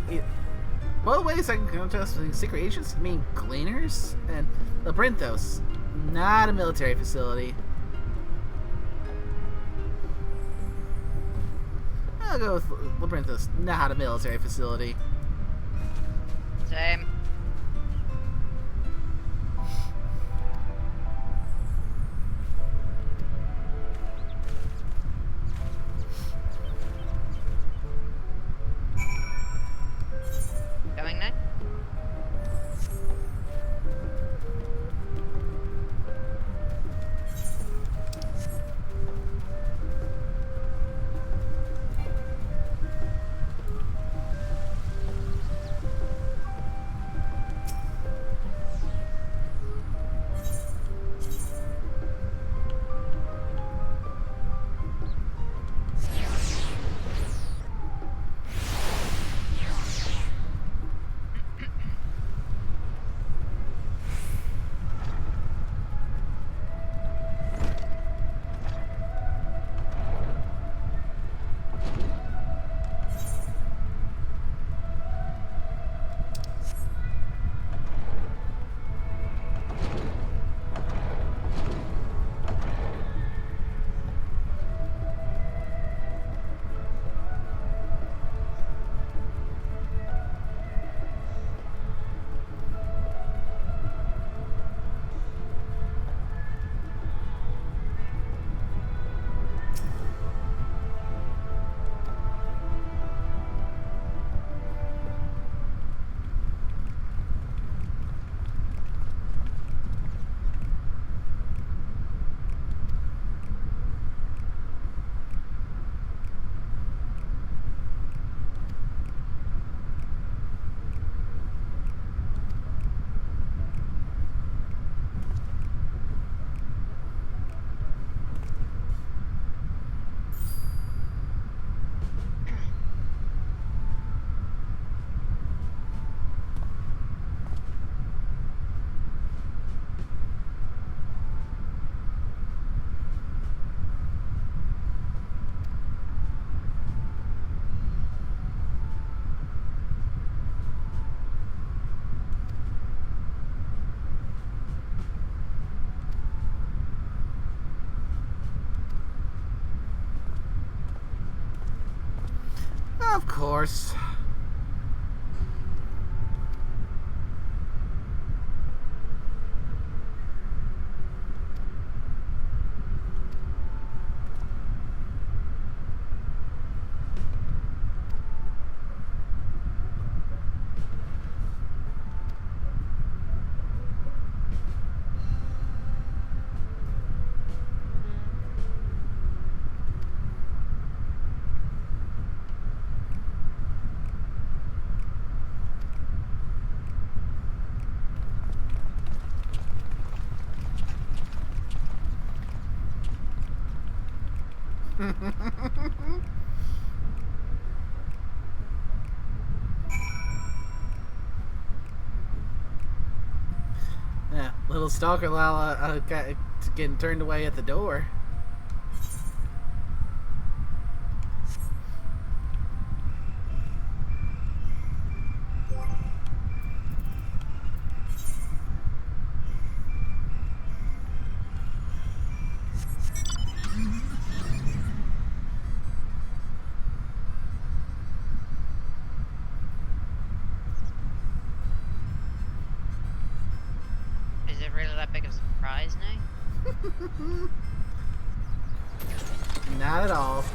both ways I can contest with secret agents mean cleaners, and Labyrinthos, not a military facility. I'll go with Labyrinthos, not a military facility. course. Yeah, little stalker Lala getting turned away at the door. Is it really that big of a surprise now? Not at all.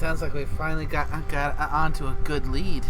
Sounds like we finally got onto a good lead.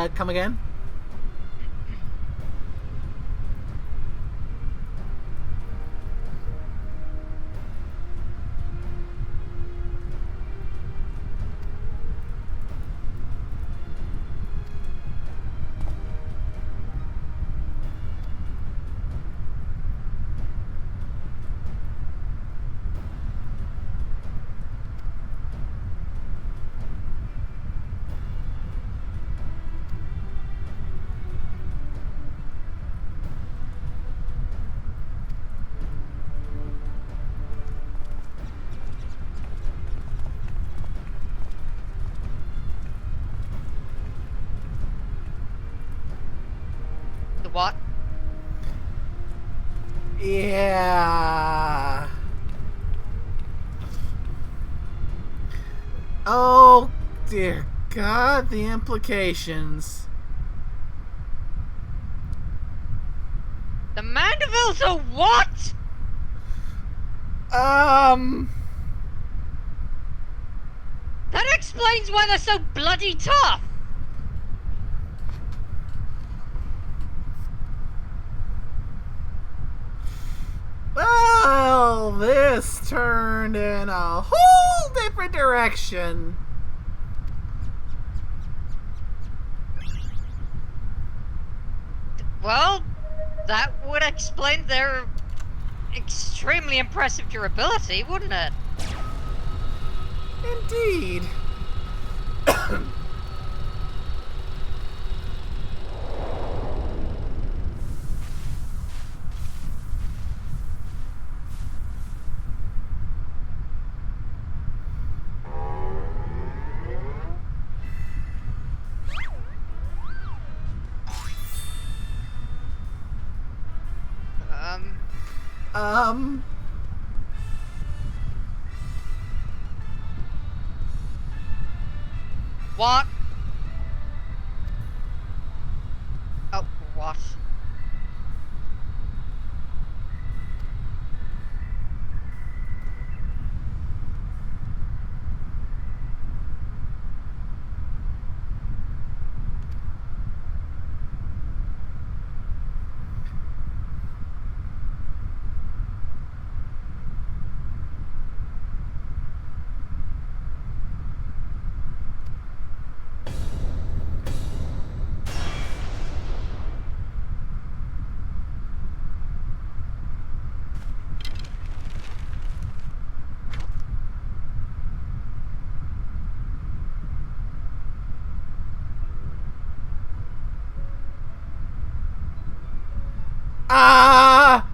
come again? The what? Yeah. Oh, dear God, the implications. The Mandevilles are what? That explains why they're so bloody tough. Well, this turned in a whole different direction. Well, that would explain their extremely impressive durability, wouldn't it? Indeed. What? Oh, what? Ah!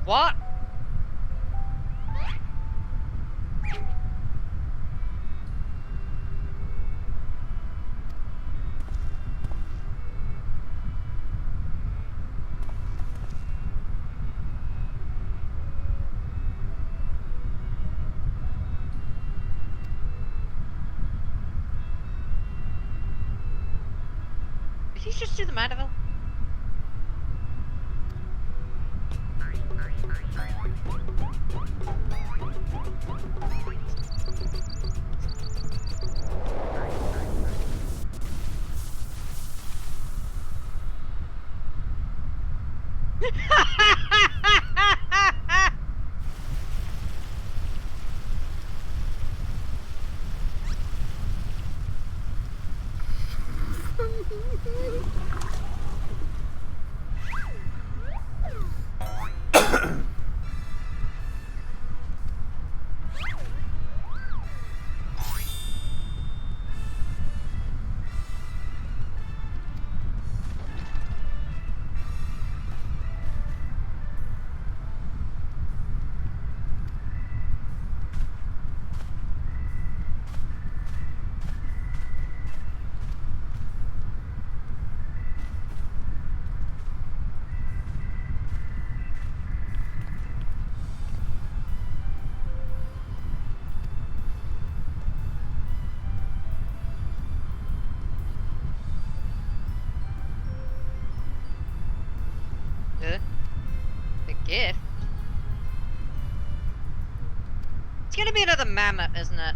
What? Did he just do the Mandeville? The gift? It's gonna be another mammoth, isn't it?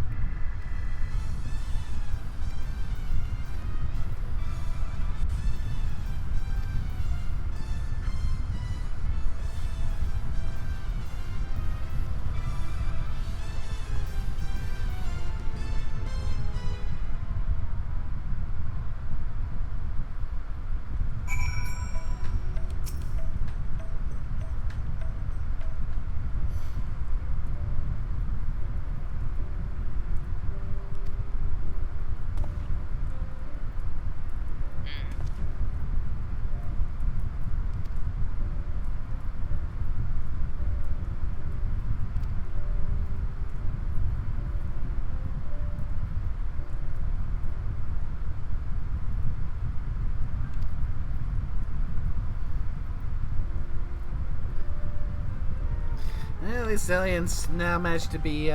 Well, at least Alien's now managed to be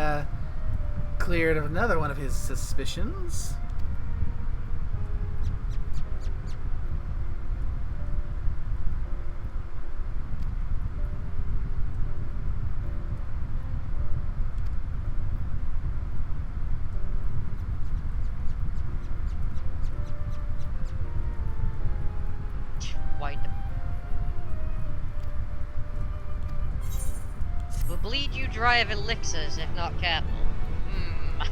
cleared of another one of his suspicions. White. Will bleed you dry of elixirs, if not careful. Hmm.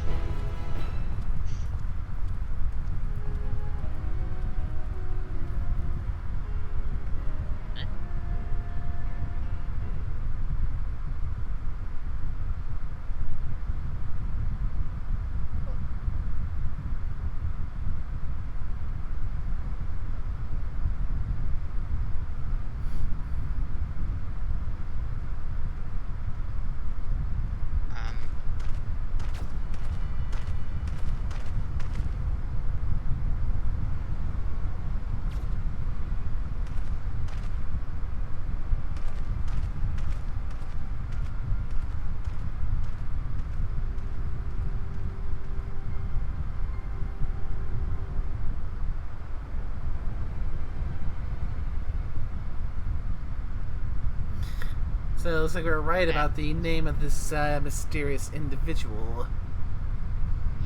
So it looks like we were right about the name of this mysterious individual.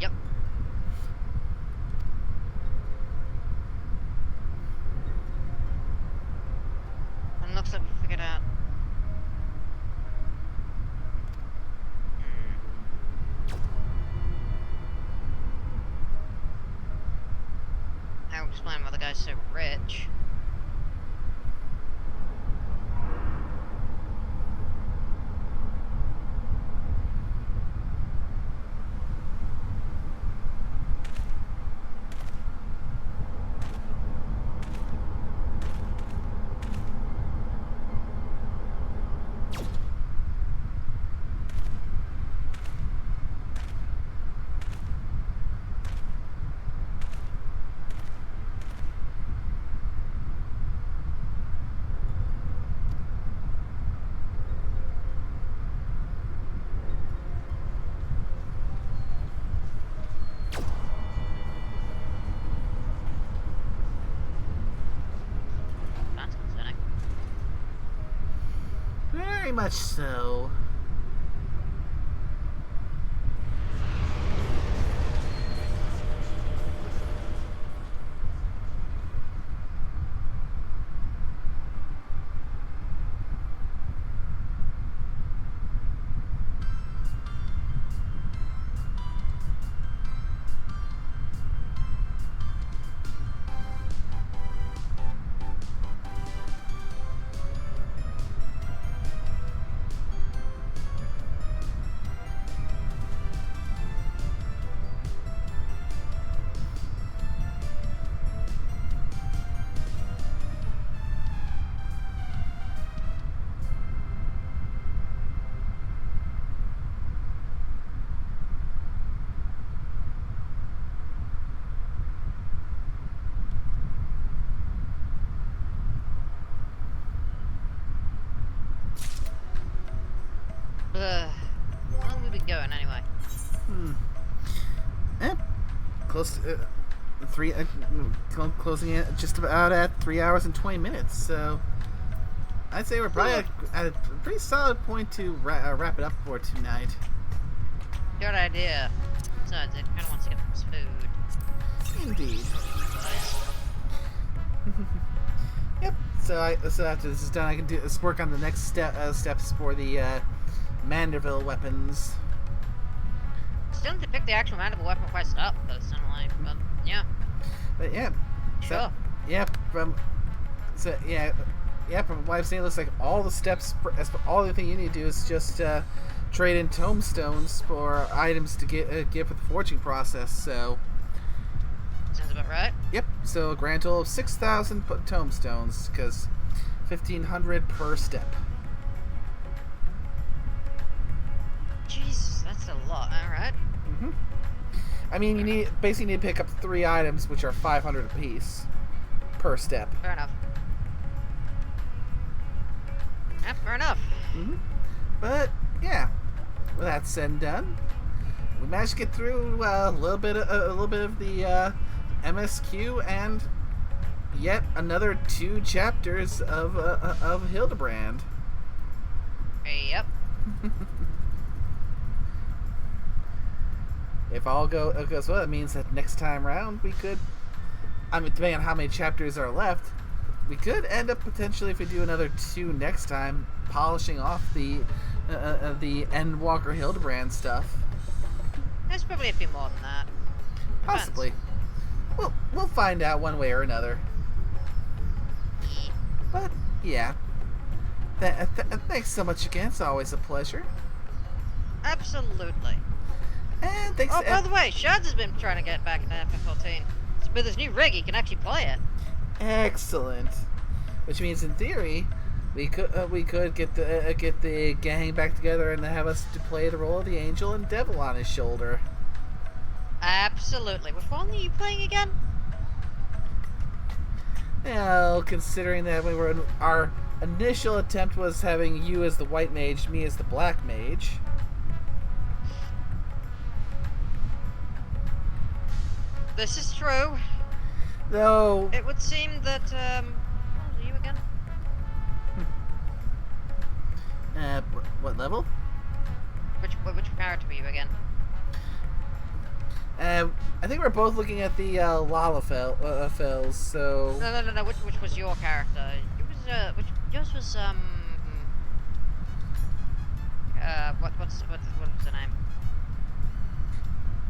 Yep. And looks like we figured out. How to explain why the guy's so rich. Very much so. How long have we been going anyway? Close to, closing it just about at 3 hours and 20 minutes. So I'd say we're probably at a pretty solid point to wrap it up for tonight. Good idea. Besides, I kind of want to get some food. Indeed. Yep. So after this is done, I can work on the next steps for the Manderville weapons. Still need to pick the actual Mandible weapon quest up, personally, but yeah. But yeah. Sure. From what I've seen, it looks like all the steps, all the thing you need to do is just trade in tombstones for items to get for the forging process. So. Sounds about right. Yep. So a grand total of 6,000 tombstones, because 1,500 per step. Jesus, that's a lot. All right. I mean, you basically need to pick up 3 items, which are 500 apiece per step. Fair enough. Yeah, fair enough. But yeah, with that said and done, we managed to get through a little bit of the MSQ and yet another 2 chapters of Hildebrand. Yep. If all goes well, it means that next time round we could, depending on how many chapters are left, we could end up potentially, if we do another 2 next time, polishing off the Endwalker Hildebrand stuff. There's probably a few more than that. Possibly. We'll find out one way or another. But yeah, thanks so much again. It's always a pleasure. Absolutely. And thanks. Oh, by the way, Shards has been trying to get back into FF14. With his new rig, he can actually play it. Excellent. Which means, in theory, we could get the gang back together and have us to play the role of the angel and devil on his shoulder. Absolutely. Which one are you playing again? Well, considering that our initial attempt was having you as the white mage, me as the black mage. This is true. Though it would seem that what are you again? What level? Which character were you again? I think we're both looking at the Lalafels, so... No. Which was your character? It was, yours was, what was the name?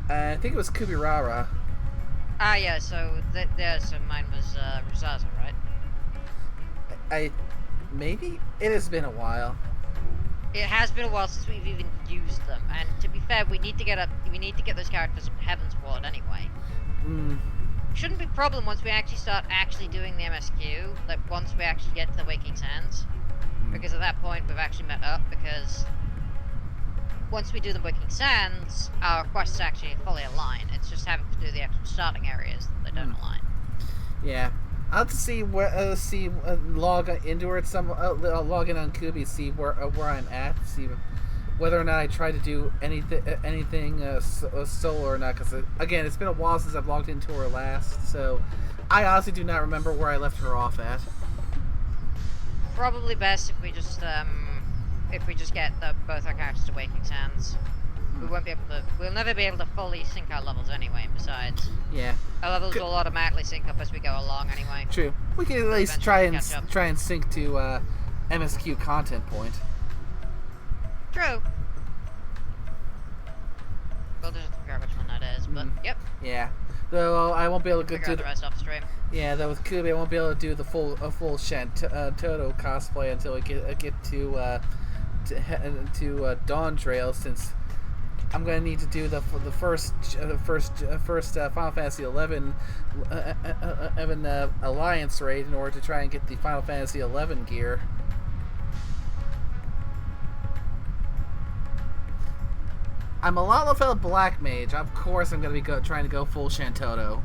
I think it was Kubirara. Ah, yeah, so, so mine was, Ruzaza, right? Maybe? It has been a while. It has been a while since we've even used them, and to be fair, we need to get those characters from Heaven's Ward anyway. Shouldn't be a problem once we actually start doing the MSQ, like once we actually get to the Waking Sands, because at that point we've actually met up, because once we do the Waking Sands, our quests actually fully align. It's just having to do the actual starting areas that they don't align. Yeah. I'll have to see log into her at some log in on Kubi, see where I'm at, see whether or not I try to do anything solo or not. Because again, it's been a while since I've logged into her last, so I honestly do not remember where I left her off at. Probably best if we just if we just get both our characters to Waking Sands. We won't be able to. We'll never be able to fully sync our levels anyway. And besides, Yeah. our levels will automatically sync up as we go along anyway. True. We can at least try and sync to MSQ content point. True. We'll just figure out which one that is, but yep. Yeah. Though I won't be able to Figure out the rest off stream. Yeah, though with Kubi, I won't be able to do the full Toto cosplay until we get to Dawn Trail, since I'm gonna need to do the first Final Fantasy XI Alliance raid in order to try and get the Final Fantasy XI gear. I'm a Lalafell Black Mage. Of course, I'm gonna be trying to go full Shantoto.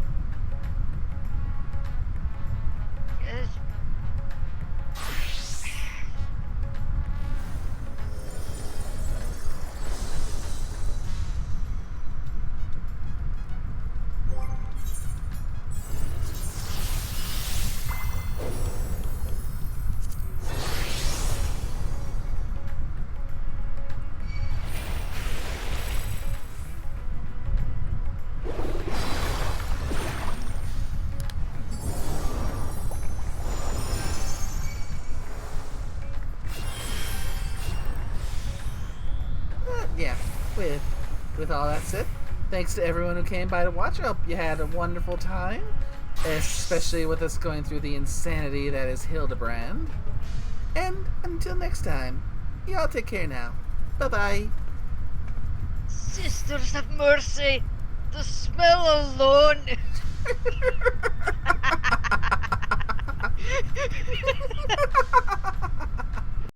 Yeah, with all that said, thanks to everyone who came by to watch. I hope you had a wonderful time, especially with us going through the insanity that is Hildebrand. And until next time, y'all take care now. Bye-bye. Sisters have mercy. The smell alone.